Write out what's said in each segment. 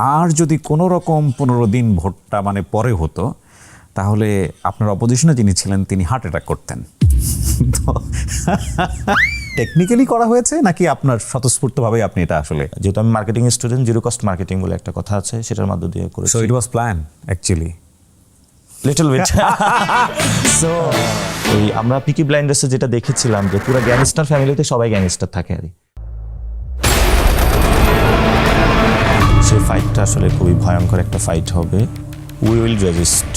আর যদি কোনো রকম 15 দিন ভোটটা মানে পরে হতো, তাহলে আপনার অপোজিশনে যিনি ছিলেন তিনি হার্ট অ্যাটাক করতেন। তো টেকনিক্যালি করা হয়েছে নাকি আপনার স্বতঃস্ফূর্তভাবে আপনি এটা আসলে? যেহেতু আমি marketing student, zero cost marketing বলে একটা কথা আছে, সেটার মধ্য দিয়ে করেছি। So it was plan actually, little bit. So ওই আমরা পিকি ব্লাইন্ডার্সে যেটা দেখেছিলাম যে পুরো গ্যাংস্টার ফ্যামিলিতে সবাই গ্যাংস্টার থাকে আর কি। সেই ফাইটটা আসলে খুবই ভয়ঙ্কর একটা ফাইট হবে। We will resist.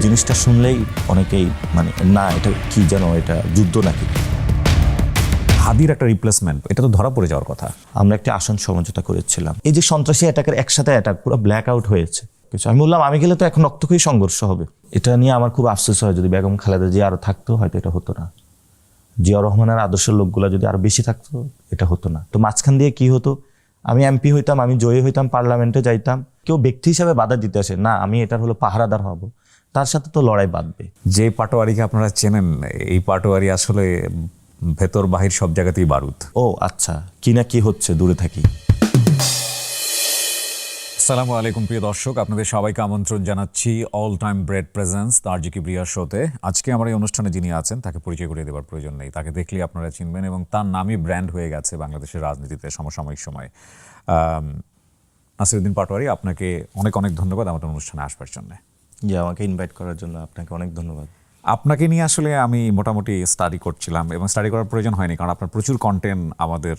জিনিসটা শুনলেই অনেকেই মানে না এটা কি যেন, এটা যুদ্ধ নাকি। হাদির একটা রিপ্লেসমেন্ট, এটা তো ধরা পড়ে যাওয়ার কথা। আমরা একটা আসন সমঝোতা করেছিলাম। এই যে সন্ত্রাসী অ্যাটাকের একসাথে অ্যাটাক, পুরো ব্ল্যাক আউট হয়েছে কিছু। আমি বললাম আমি গেলে তো এখন রক্তক্ষয়ী সংঘর্ষ হবে। এটা নিয়ে আমার খুব আফসোস হয়, যদি বেগম খালেদা জিয়া আরো থাকতো হয়তো এটা হতো না। জিয়া রহমানের আদর্শের লোকগুলো যদি আরো বেশি থাকতো এটা হতো না। তো মাঝখান দিয়ে কি হতো, আমি এমপি হইতাম, আমি জয়ী হইতাম, পার্লামেন্টে যাইতাম, কেউ ব্যক্তি হিসাবে বাধা দিতে আসে না, আমি এটার হলো পাহারাদার হব, তার সাথে তো লড়াই বাঁধবে। যে পাটোয়ারিকে আপনারা চেনেন, এই পাটোয়ারি আসলে ভেতর বাহির সব জায়গাতেই বারুদ। ও আচ্ছা, কি না কি হচ্ছে, দূরে থাকি। আসসালামু আলাইকুম প্রিয় দর্শক, আপনাদের সবাইকে আমন্ত্রণ জানাচ্ছি all time bread presence Tarji Kibria শোতে। আজকে আমার এই অনুষ্ঠানে যিনি আছেন তাকে পরিচয় করিয়ে দেওয়ার প্রয়োজন নেই, তাকে দেখলেই আপনারা চিনবেন এবং তার নামই ব্র্যান্ড হয়ে গেছে বাংলাদেশের রাজনীতিতে সমসাময়িক সময়। নাসিরউদ্দিন পাটোয়ারি, আপনাকে অনেক অনেক ধন্যবাদ আমাদের অনুষ্ঠানে আসবার জন্য। জি, আমাকে ইনভাইট করার জন্য আপনাকে অনেক ধন্যবাদ। আপনাকে নিয়ে আসলে আমি মোটামুটি স্টাডি করছিলাম এবং স্টাডি করার প্রয়োজন হয়নি, কারণ আপনার প্রচুর কন্টেন্ট আমাদের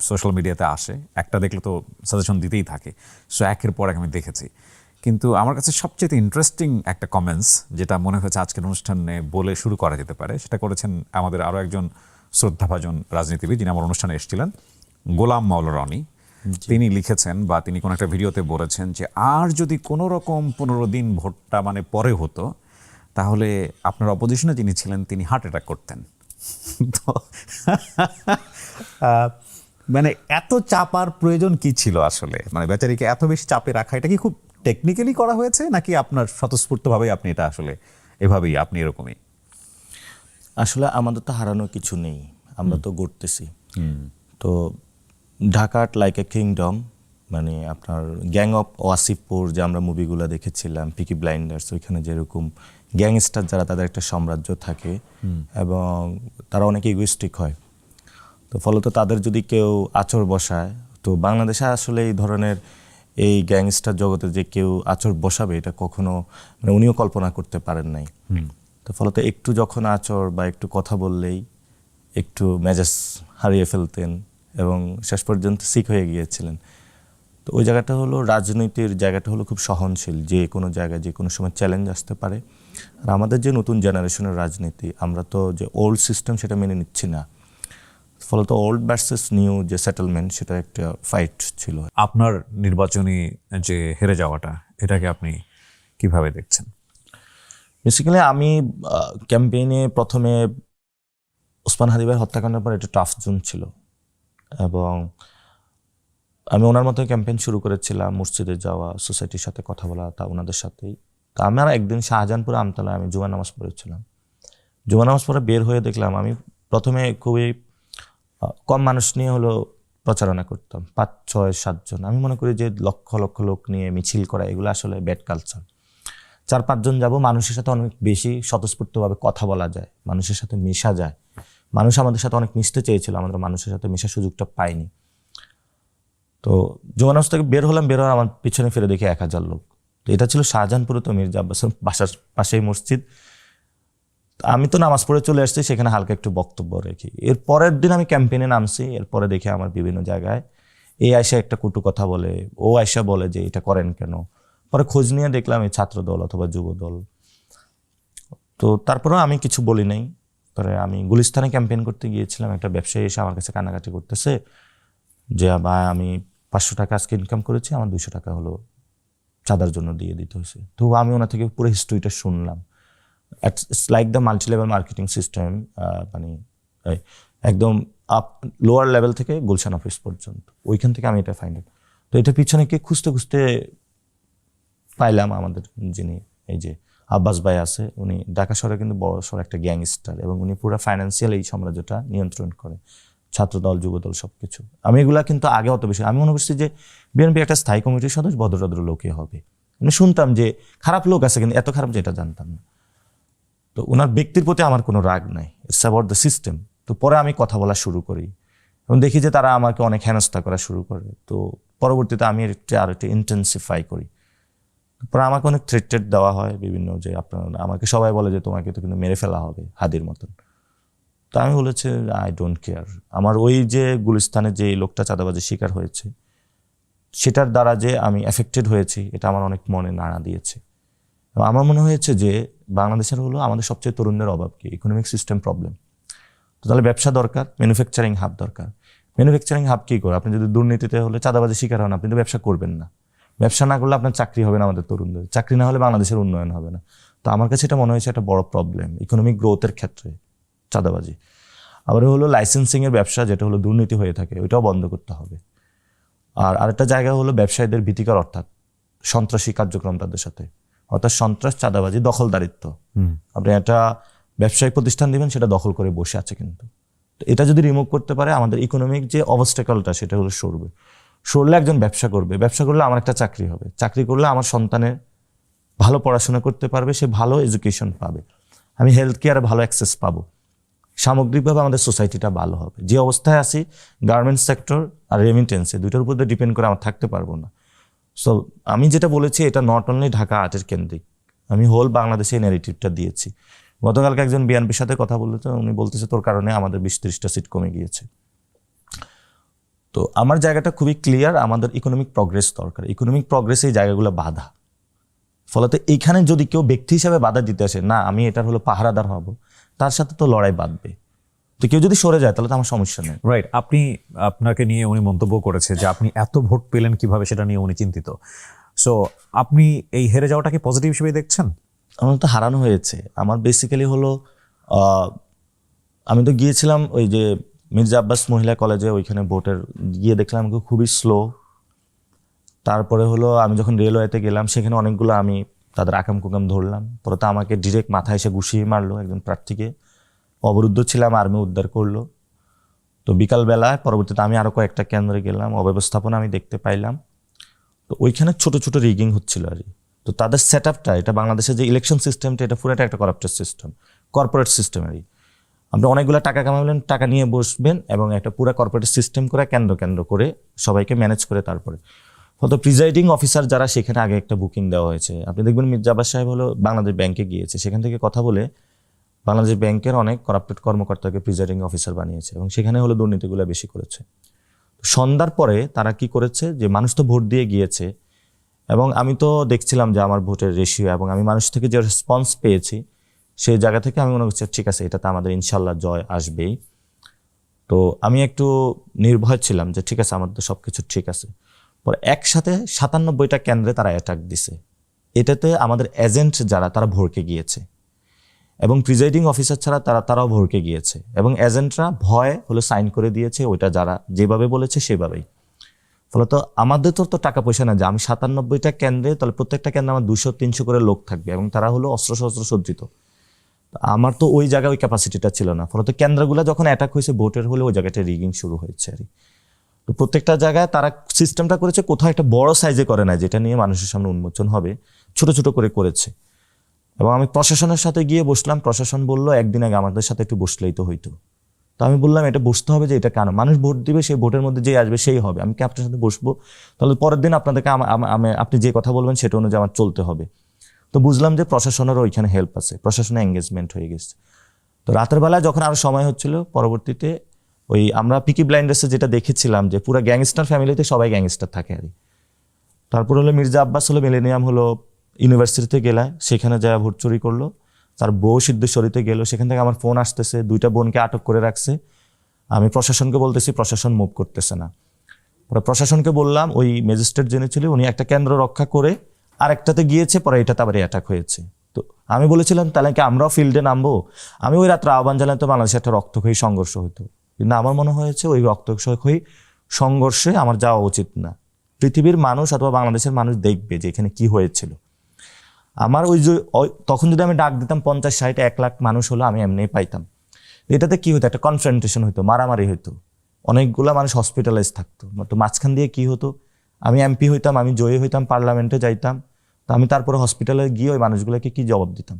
সোশ্যাল মিডিয়াতে আসে, একটা দেখলে তো সাজেশন দিতেই থাকে। সো একের পর এক আমি দেখেছি, কিন্তু আমার কাছে সবচেয়ে ইন্টারেস্টিং একটা কমেন্টস যেটা মনে হয়েছে আজকের অনুষ্ঠানে বলে শুরু করা যেতে পারে, সেটা করেছেন আমাদের আরও একজন শ্রদ্ধাভাজন রাজনীতিবিদ যিনি আমার অনুষ্ঠানে এসেছিলেন, গোলাম মাওলা রনি। তিনি লিখেছেন বা তিনি কোনো একটা ভিডিওতে বলেছেন যে আর যদি কোনো রকম 15 দিন ভোটটা মানে পরে হতো, তাহলে আপনার অপোজিশনে যিনি ছিলেন তিনি হার্ট অ্যাটাক করতেন। তো মানে এত চাপার প্রয়োজন কি ছিল আসলে? মানে বেচারিকে এত বেশি চাপে রাখা, এটা কি খুব টেকনিক্যালি করা হয়েছে নাকি আপনার স্বতঃস্ফূর্তভাবে আপনি এটা আসলে এভাবেই, আপনি এরকমই? আসলে আমাদের তো হারানোর কিছু নেই, আমরা তো গড়তেছি। তো ঢাকা লাইক এ কিংডম, মানে আপনার গ্যাং অফ ওয়াসিফপুর যে আমরা মুভিগুলো দেখেছিলাম, পিকি ব্লাইন্ডার্স, ওইখানে যেরকম গ্যাংস্টার যারা তাদের একটা সাম্রাজ্য থাকে এবং তারা অনেক ইগোইস্টিক হয়। তো ফলত তাদের যদি কেউ আঁচড় বসায়, তো বাংলাদেশে আসলে এই ধরনের এই গ্যাংস্টার জগতে যে কেউ আঁচড় বসাবে এটা কখনো মানে উনিও কল্পনা করতে পারেন নাই। তো ফলত একটু যখন আঁচড় বা একটু কথা বললেই একটু মেজাজ হারিয়ে ফেলতেন এবং শেষ পর্যন্ত সিক হয়ে গিয়েছিলেন। তো ওই জায়গাটা হলো রাজনীতির জায়গাটা হলো খুব সহনশীল, যে কোনো জায়গায় যে কোনো সময় চ্যালেঞ্জ আসতে পারে। আর আমাদের যে নতুন জেনারেশনের রাজনীতি, আমরা তো যে ওল্ড সিস্টেম সেটা মেনে নিচ্ছি না, ফলত ওল্ড ভার্সেস নিউ যে সেটেলমেন্ট, সেটা একটা ফাইট ছিল। আপনার নির্বাচনী যে হেরে যাওয়াটা, এটাকে আপনি কিভাবে দেখছেন? বেসিক্যালি আমি ক্যাম্পেইনে প্রথমে ওসমান হাদি ভাইয়ের হত্যাকাণ্ডের পর একটা টাফ জোন ছিল এবং আমি ওনার মতো ক্যাম্পেইন শুরু করেছিলাম, মসজিদে যাওয়া, সোসাইটির সাথে কথা বলা, তা ওনাদের সাথেই। তা আমার একদিন শাহজাহানপুরে আমতলায় আমি জুমা নামাজ পড়েছিলাম। জুমা নামাজ পড়ে বের হয়ে দেখলাম, আমি প্রথমে খুবই কম মানুষ নিয়ে হলো প্রচারণা করতাম, 5, 6, 7 জন। আমি মনে করি যে লক্ষ লক্ষ লোক নিয়ে মিছিল করা এগুলো আসলে ব্যাড কালচার। 4, 5 জন যাবো, মানুষের সাথে অনেক বেশি স্বতঃস্ফূর্তভাবে কথা বলা যায়, মানুষের সাথে মেশা যায়। মানুষ আমাদের সাথে অনেক মিশতে চেয়েছিল, আমাদের মানুষের সাথে মেশার সুযোগটা পাইনি। তো জুমা নামাজ থেকে বের হলাম, বের হওয়ার আমার পিছনে ফিরে দেখি 1000 লোক। তো এটা ছিল শাহজাহানপুরে, তো মির্জা আব্বাসের বাসার পাশেই মসজিদ। আমি তো নামাজ পড়ে চলে আসছি, সেখানে হালকা একটু বক্তব্য রেখি। এর পরের দিন আমি ক্যাম্পেইনে নামছি, এরপরে দেখি আমার বিভিন্ন জায়গায় এই আয়সা একটা কটু কথা বলে, ও আয়সা বলে যে এটা করেন কেন। পরে খোঁজ নিয়ে দেখলাম এই ছাত্র দল অথবা যুব দল। তো তারপরেও আমি কিছু বলি নাই। পরে আমি গুলিস্তানে ক্যাম্পেইন করতে গিয়েছিলাম, একটা ব্যবসায়ী এসে আমার কাছে কান্নাকাটি করতেছে যে ভাই আমি 500 টাকা আজকে ইনকাম করেছি, আমার 200 টাকা হলো চাঁদার জন্য দিয়ে দিতে হয়েছে। তো আমি ওনার থেকে পুরো হিস্ট্রিটা শুনলাম। It's like the multi level marketing system, মানে একদম আপ লোয়ার লেভেল থেকে গুলশান অফিস পর্যন্ত, ওইখান থেকে আমি এটা ফাইন্ড আউট। তো এটা পিছনে কে খুঁজতে খুঁজতে পাইলাম আমাদের যিনি এই যে আব্বাস ভাই আছে, উনি ঢাকা শহরে কিন্তু বড় সড় একটা গ্যাংস্টার এবং উনি পুরো ফাইন্যান্সিয়াল এই সাম্রাজ্যটা নিয়ন্ত্রণ করে। ছাত্রদল, যুবদল সবকিছু। আমি এগুলা কিন্তু আগে অত বেশি, আমি মনে করছি যে বিএনপি একটা স্থায়ী কমিটির সদস্য ভদ্র লোকই হবে। আমি শুনতাম যে খারাপ লোক আছে, কিন্তু এত খারাপ যেটা জানতাম না। তো ওনার ব্যক্তির প্রতি আমার কোনো রাগ নাই, ইটস অ্যাবাউট দ্য সিস্টেম। তো পরে আমি কথা বলা শুরু করি এবং দেখি যে তারা আমাকে অনেক হেনস্থা করা শুরু করে। তো পরবর্তীতে আমি আর একটু ইন্টেন্সিফাই করি। পরে আমাকে অনেক থ্রেটেড দেওয়া হয় বিভিন্ন, যে আপনার আমাকে সবাই বলে যে তোমাকে তো কিন্তু মেরে ফেলা হবে হাদির মতন। তো আমি বলেছি আই ডোন্ট কেয়ার। আমার ওই যে গুলিস্তানে যে লোকটা চাঁদাবাজির শিকার হয়েছে, সেটার দ্বারা যে আমি এফেক্টেড হয়েছি, এটা আমার অনেক মনে নাড়া দিয়েছে। এবং আমার মনে হয়েছে যে বাংলাদেশের হলো আমাদের সবচেয়ে তরুণদের অভাব কি, ইকোনমিক সিস্টেম প্রবলেম। তো তাহলে ব্যবসা দরকার, ম্যানুফ্যাকচারিং হাব দরকার। ম্যানুফ্যাকচারিং হাব কী করে? আপনি যদি দুর্নীতিতে হলে চাঁদাবাজি শিকার হন, আপনি তো ব্যবসা করবেন না। ব্যবসা না করলে আপনার চাকরি হবে না, আমাদের তরুণদের চাকরি না হলে বাংলাদেশের উন্নয়ন হবে না। তো আমার কাছে এটা মনে হয়েছে একটা বড় প্রবলেম ইকোনমিক গ্রোথের ক্ষেত্রে চাঁদাবাজি। আবার হলো লাইসেন্সিংয়ের ব্যবসা, যেটা হলো দুর্নীতি হয়ে থাকে, ওইটাও বন্ধ করতে হবে। আর আরেকটা জায়গা হলো ব্যবসায়ীদের ভীতিকর, অর্থাৎ সন্ত্রাসী কার্যক্রম তাদের সাথে, অর্থাৎ সন্ত্রাস, চাঁদাবাজি, দখলদারিত্ব। আপনি একটা ব্যবসায়িক প্রতিষ্ঠান দিবেন, সেটা দখল করে বসে আছে। কিন্তু এটা যদি রিমুভ করতে পারে, আমাদের ইকোনমিক যে অবস্টেকলটা সেটা হলো সরলে একজন ব্যবসা করবে, ব্যবসা করলে আমার একটা চাকরি হবে, চাকরি করলে আমার সন্তানের ভালো পড়াশোনা করতে পারবে, সে ভালো এডুকেশন পাবে, আমি হেলথ কেয়ারে ভালো অ্যাক্সেস পাবো, সামগ্রিকভাবে আমাদের সোসাইটিটা ভালো হবে। যে অবস্থায় আছি, গার্মেন্টস সেক্টর আর রেমিটেন্সে দুইটার উপর ডিপেন্ড করে আমার থাকতে পারবো না। সো আমি যেটা বলেছি, এটা নট অনলি ঢাকা আর্টের কেন্দ্রিক, আমি হোল বাংলাদেশে ন্যারেটিভটা দিয়েছি। গতকালকে একজন বিএনপির সাথে কথা বলতে, উনি বলতেছে তোর কারণে আমাদের 20-30টা সিট কমে গিয়েছে। তো আমার জায়গাটা খুবই ক্লিয়ার, আমাদের ইকোনমিক প্রগ্রেস দরকার। ইকোনমিক প্রগ্রেসে এই জায়গাগুলো বাধা, ফলত এইখানে যদি কেউ ব্যক্তি হিসাবে বাধা দিতে আসে, না আমি এটার হলো পাহারাদার হব, তার সাথে তো লড়াই বাঁধবে। তো কেউ যদি সরে যায় তাহলে তো আমার সমস্যা নেই। রাইট, আপনাকে নিয়ে উনি মন্তব্য করেছে যে আপনি এত ভোট পেলেন কিভাবে, সেটা নিয়ে উনি চিন্তিত। সো আপনি এই হেরে যাওয়াটাকে পজিটিভ হিসেবে দেখছেন? আমার তো হারানো হয়েছে। আমার বেসিক্যালি হলো আমি তো গিয়েছিলাম ওই যে মির্জা আব্বাস মহিলা কলেজে, ওইখানে ভোটের গিয়ে দেখলাম খুবই স্লো। তারপরে হলো আমি যখন রেলওয়েতে গেলাম, সেখানে অনেকগুলো আমি তাদের আকাম কুকাম ধরলাম। পরে তো আমাকে ডিরেক্ট মাথায় এসে ঘুষিয়ে মারলো একজন প্রার্থীকে, অবরুদ্ধ ছিলাম, আর্মি উদ্ধার করলো। তো বিকালবেলায় পরবর্তীতে আমি আরও কয়েকটা কেন্দ্রে গেলাম, অব্যবস্থাপনা আমি দেখতে পাইলাম। তো ওইখানে ছোট ছোট রিগিং হচ্ছিল আর কি। তো তাদের সেট আপটা, এটা বাংলাদেশের যে ইলেকশন সিস্টেমটা, এটা পুরোটা একটা করাপ্টেড সিস্টেম, কর্পোরেট সিস্টেম আর কি। আপনি অনেকগুলো টাকা কামাবেন, টাকা নিয়ে বসবেন এবং একটা পুরো কর্পোরেট সিস্টেম করে কেন্দ্র করে সবাইকে ম্যানেজ করে তারপরে হয়তো প্রিজাইডিং অফিসার যারা, সেখানে আগে একটা বুকিং দেওয়া হয়েছে। আপনি দেখবেন মির্জা আব্বাস সাহেব হলো বাংলাদেশ ব্যাংকে গিয়েছে, সেখান থেকে কথা বলে বাংলাদেশ ব্যাংকের অনেক করাপ্টেড কর্মকর্তাকে প্রিজাইডিং অফিসার বানিয়েছে এবং সেখানে হলো দুর্নীতিগুলো বেশি করেছে। সন্ধ্যার পরে তারা কি করেছে, যে মানুষ তো ভোট দিয়ে গিয়েছে এবং আমি তো দেখছিলাম যে আমার ভোটের রেশিও এবং আমি মানুষ থেকে যে রেসপন্স পেয়েছি, সেই জায়গা থেকে আমি মনে করছি ঠিক আছে, এটাতে আমাদের ইনশাল্লাহ জয় আসবেই। তো আমি একটু নির্ভয় ছিলাম যে ঠিক আছে, আমাদের সব কিছু ঠিক আছে। পরে একসাথে 97টা কেন্দ্রে তারা অ্যাটাক দিছে। এটাতে আমাদের এজেন্ট যারা, তারা ভরকে গিয়েছে এবং প্রিজাইডিং অফিসার ছাড়া তারাও ভরকে গিয়েছে এবং এজেন্টরা ভয় হলো সাইন করে দিয়েছে, ওইটা যারা যেভাবে বলেছে সেভাবেই। ফলত আমাদের তো টাকা পয়সা না যে আমি 97টা কেন্দ্রে, তাহলে প্রত্যেকটা কেন্দ্রে আমার 200-300 করে লোক থাকবে এবং তারা হলো অস্ত্র সজ্জিত। আমার তো ওই জায়গায় ওই ক্যাপাসিটিটা ছিল না। ফলত কেন্দ্রগুলো যখন অ্যাটাক হয়েছে ভোটের হলে, ওই জায়গাটা রিগিং শুরু হয়েছে আর কি। তো প্রত্যেকটা জায়গায় তারা সিস্টেমটা করেছে, কোথাও একটা বড় সাইজে করে না, যেটা নিয়ে মানুষের সামনে উন্মোচন হবে, ছোট ছোট করে করেছে। এবং আমি প্রশাসনের সাথে গিয়ে বসলাম, প্রশাসন বললো একদিন আগে আমাদের সাথে একটু বসলেই তো হইতো। তো আমি বললাম এটা বসতে হবে, যে এটা কেন, মানুষ ভোট দিবে, সেই ভোটের মধ্যে যে আসবে সেই হবে, আমি কি আপনার সাথে বসবো? তাহলে পরের দিন আপনাদেরকে আপনি যে কথা বলবেন সেটা অনুযায়ী আমার চলতে হবে। তো বুঝলাম যে প্রশাসনেরও ওইখানে হেল্প আছে, প্রশাসনে এঙ্গেজমেন্ট হয়ে গেছে। তো রাতের বেলায় যখন আরো সময় হচ্ছিল, পরবর্তীতে ওই আমরা পিকি ব্লাইন্ডার্সে যেটা দেখেছিলাম, যে পুরো গ্যাংস্টার ফ্যামিলিতে সবাই গ্যাংস্টার থাকে আর কি। তারপর হলো মির্জা আব্বাস হলো মিলেনিয়াম হলো ইউনিভার্সিটিতে গেলায়, সেখানে যা ভোট চুরি করলো। তার বউ সিদ্ধেশ্বরীতে গেল, সেখান থেকে আমার ফোন আসতেছে, 2টা বোনকে আটক করে রাখছে। আমি প্রশাসনকে বলতেছি, প্রশাসন মুভ করতেছে না। পরে প্রশাসনকে বললাম, ওই ম্যাজিস্ট্রেট যিনি ছিল উনি একটা কেন্দ্র রক্ষা করে আরেকটাতে গিয়েছে, পরে এটাতে আবার অ্যাটাক হয়েছে। তো আমি বলেছিলাম তাহলে কি আমরাও ফিল্ডে নামবো? আমি ওই রাত্রে আহ্বান জানাতে বাংলাদেশে একটা রক্তক্ষয়ী সংঘর্ষ হতো, কিন্তু আমার মনে হয়েছে ওই রক্তক্ষয়ী সংঘর্ষে আমার যাওয়া উচিত না। পৃথিবীর মানুষ অথবা বাংলাদেশের মানুষ দেখবে যে এখানে কি হয়েছিল। আমার ওই যে তখন যদি আমি ডাক দিতাম 50-60-1 লাখ মানুষ হলো, আমি এমনিই পাইতাম। এটাতে কি হতো, একটা কনফ্রন্টেশন হইতো, মারামারি হইতো। অনেকগুলা মানুষ হসপিটালাইজ থাকতো। তো মাঝখান দিয়ে কি হতো, আমি এমপি হইতাম, আমি জয়ী হইতাম, পার্লামেন্টে যাইতাম, তো আমি তারপরে হসপিটালে গিয়ে ওই মানুষগুলোকে কি জবাব দিতাম?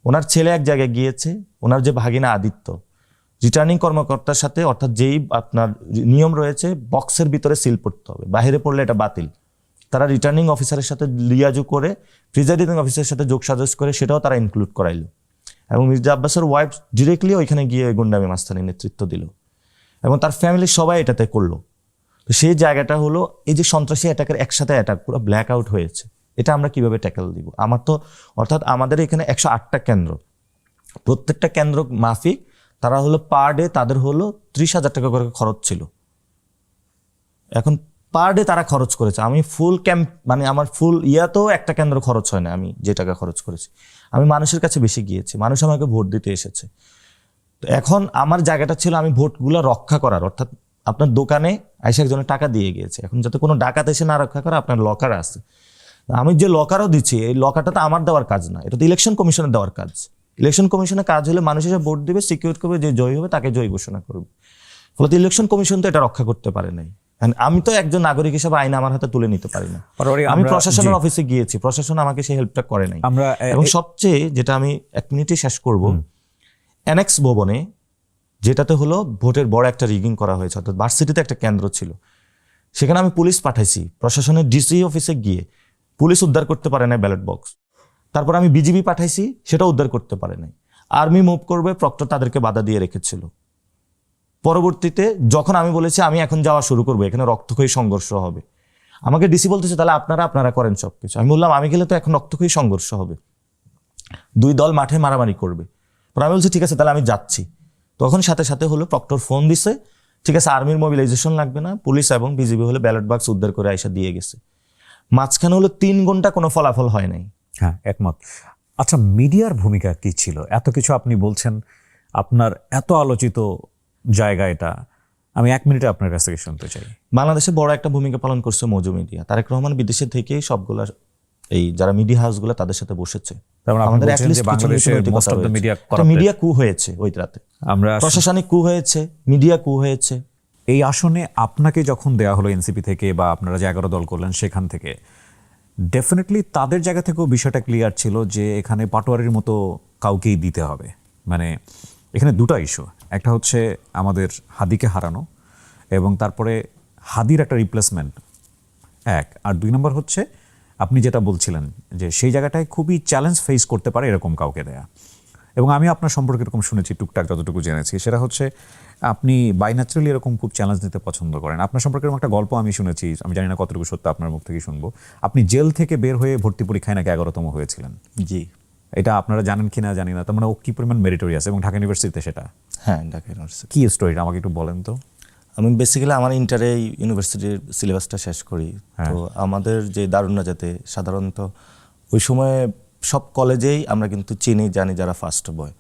ওনার ছেলে এক জায়গায় গিয়েছে, ওনার যে ভাগিনা আদিত্য রিটার্নিং কর্মকর্তার সাথে, অর্থাৎ যেই আপনার নিয়ম রয়েছে বক্সের ভিতরে সিল পড়তে হবে, বাইরে পড়লে এটা বাতিল, তারা রিটার্নিং অফিসারের সাথে লিয়াজু করে প্রিজাইডিং অফিসারের সাথে যোগসাজশ করে সেটাও তারা ইনক্লুড করাইলো। এবং মির্জা আব্বাসের ওয়াইফ ডিরেক্টলি ওইখানে গিয়ে গুন্ডামি মাস্তানি নেতৃত্ব দিল এবং তার ফ্যামিলির সবাই এটাতে করলো। তো সেই জায়গাটা হলো এই যে সন্ত্রাসী অ্যাটাকের একসাথে অ্যাটাক পুরো ব্ল্যাক আউট হয়েছে, এটা আমরা কিভাবে ট্যাকেল দিব? আমার তো অর্থাৎ আমাদের এখানে 108টা কেন্দ্র, প্রত্যেকটা কেন্দ্র মাফিক তারা হলো পার ডে তাদের হলো 30,000 টাকা করে খরচ ছিল। এখন পার ডে তারা খরচ করেছে, আমি ফুল ক্যাম্প মানে আমার ফুল ইয়াতেও একটা কেন্দ্র খরচ হয় না আমি যে টাকা খরচ করেছি। আমি মানুষের কাছে বেশি গিয়েছি, মানুষ আমাকে ভোট দিতে এসেছে। তো এখন আমার জায়গাটা ছিল আমি ভোটগুলো রক্ষা করার, অর্থাৎ আপনার দোকানে আইসা একজনের টাকা দিয়ে গিয়েছে, এখন যাতে কোনো ডাকাত এসে না রক্ষা করে আপনার লকার আছে, আমি যে লকারও দিচ্ছি এই লকারটা তো আমার দেওয়ার কাজ না, এটা তো ইলেকশন কমিশনের দেওয়ার কাজ। ইলেকশন কমিশনের কাজ হলে মানুষ এসে ভোট দেবে, সিকিউর করবে, যে জয়ী হবে তাকে জয়ী ঘোষণা করবে। ফলে ইলেকশন কমিশন তো এটা রক্ষা করতে পারে নাই। আমি তো একজন নাগরিক হিসেবে আইন আমার হাতে তুলে নিতে পারি না। আমি প্রশাসনের অফিসে গিয়েছি, প্রশাসন আমাকে সেই হেল্পটা করে নাই। এবং সবচেয়ে যেটা আমি 1 মিনিটে শেষ করব, অ্যানেক্স ভবনে যেটাতে হলো ভোটের বড় একটা রিগিং করা হয়েছে, অর্থাৎ ভার্সিটিতে একটা কেন্দ্র ছিল, সেখানে আমি পুলিশ পাঠাইছি, প্রশাসনের ডিসি অফিসে গিয়ে পুলিশ উদ্ধার করতে পারে নাই ব্যালট বক্স। তারপর আমি বিজিবি পাঠাইছি, সেটা উদ্ধার করতে পারে নাই। আর্মি মুভ করবে, প্রক্টর তাদেরকে বাধা দিয়ে রেখেছিল। পরবর্তীতে যখন আমি বলেছি আমি এখন যাওয়া শুরু করবো, এখানে রক্তক্ষয়ী সংঘর্ষ হবে, আমাকে ডিসি বলতেছে তাহলে আপনারা করেন সবকিছু। আমি বললাম আমি গেলে তো এখন রক্তক্ষয়ী সংঘর্ষ হবে, 2 দল মাঠে মারামারি করবে। পর আমি বলছি ঠিক আছে তাহলে আমি যাচ্ছি। তখন সাথে সাথে হলো প্রক্টর ফোন দিছে, ঠিক আছে আর্মির মোবিলাইজেশন লাগবে না, পুলিশ এবং বিজিবি হলে ব্যালট বাক্স উদ্ধার করে আইসা দিয়ে গেছে। মাঝখানে হলো 3 ঘন্টা কোনো ফলাফল হয় নাই। হ্যাঁ, একমত। আচ্ছা, মিডিয়ার ভূমিকা কি ছিল? এত কিছু আপনি বলছেন, আপনার এত আলোচিত জায়গা এটা, আমি 1 মিনিটে আপনার কাছ থেকে শুনতে চাই। বাংলাদেশে বড় একটা ভূমিকা পালন করছে মৌজু মিডিয়া। তারেক রহমান বিদেশে থেকেই সবগুলা এই যারা মিডিয়া হাউসগুলো তাদের সাথে বসেছে। আমাদের মিডিয়া কু হয়েছে ওই রাতে, আমরা প্রশাসনিক কু হয়েছে, মিডিয়া কু হয়েছে। এই আসনে আপনাকে যখন দেয়া হলো এনসিপি থেকে বা আপনারা যে 11 দল করলেন সেখান থেকে, ডেফিনেটলি তাদের জায়গা থেকেও বিষয়টা ক্লিয়ার ছিল যে এখানে পাটোয়ারির মতো কাউকেই দিতে হবে। মানে এখানে 2টা ইস্যু, একটা হচ্ছে আমাদের হাদিকে হারানো এবং তারপরে হাদির একটা রিপ্লেসমেন্ট, আর 2 নম্বর হচ্ছে আপনি যেটা বলছিলেন যে সেই জায়গাটায় খুবই চ্যালেঞ্জ ফেস করতে পারে এরকম কাউকে দেয়া। এবং আমি আপনার সম্পর্কে এরকম শুনেছি, টুকটাক যতটুকু জেনেছি, সেটা হচ্ছে আপনি বাই ন্যাচারালি এরকম খুব চ্যালেঞ্জ নিতে পছন্দ করেন। আপনার সম্পর্কে এরকম একটা গল্প আমি শুনেছি, আমি জানি না কতটুকু সত্য, আপনার মুখ থেকে শুনবো। আপনি জেল থেকে বের হয়ে ভর্তি পরীক্ষায় নাকি 11তম হয়েছিলেন। জি, এটা আপনারা জানেন কিনা জানি না, তার মানে ও কি পরিমাণ মেরিটোরিয়াস, এবং ঢাকা ইউনিভার্সিটিতে সেটা। হ্যাঁ, ঢাকা ইউনিভার্সিটি। কি স্টোরিটা আমাকে একটু বলেন তো। আমি বেসিক্যালি আমার ইন্টারে ইউনিভার্সিটির সিলেবাসটা শেষ করি। তো আমাদের যে দারুণ নাজাতে সাধারণত ওই সময় সব কলেজেই আমরা কিন্তু চিনি জানি যারা ফার্স্ট বয়,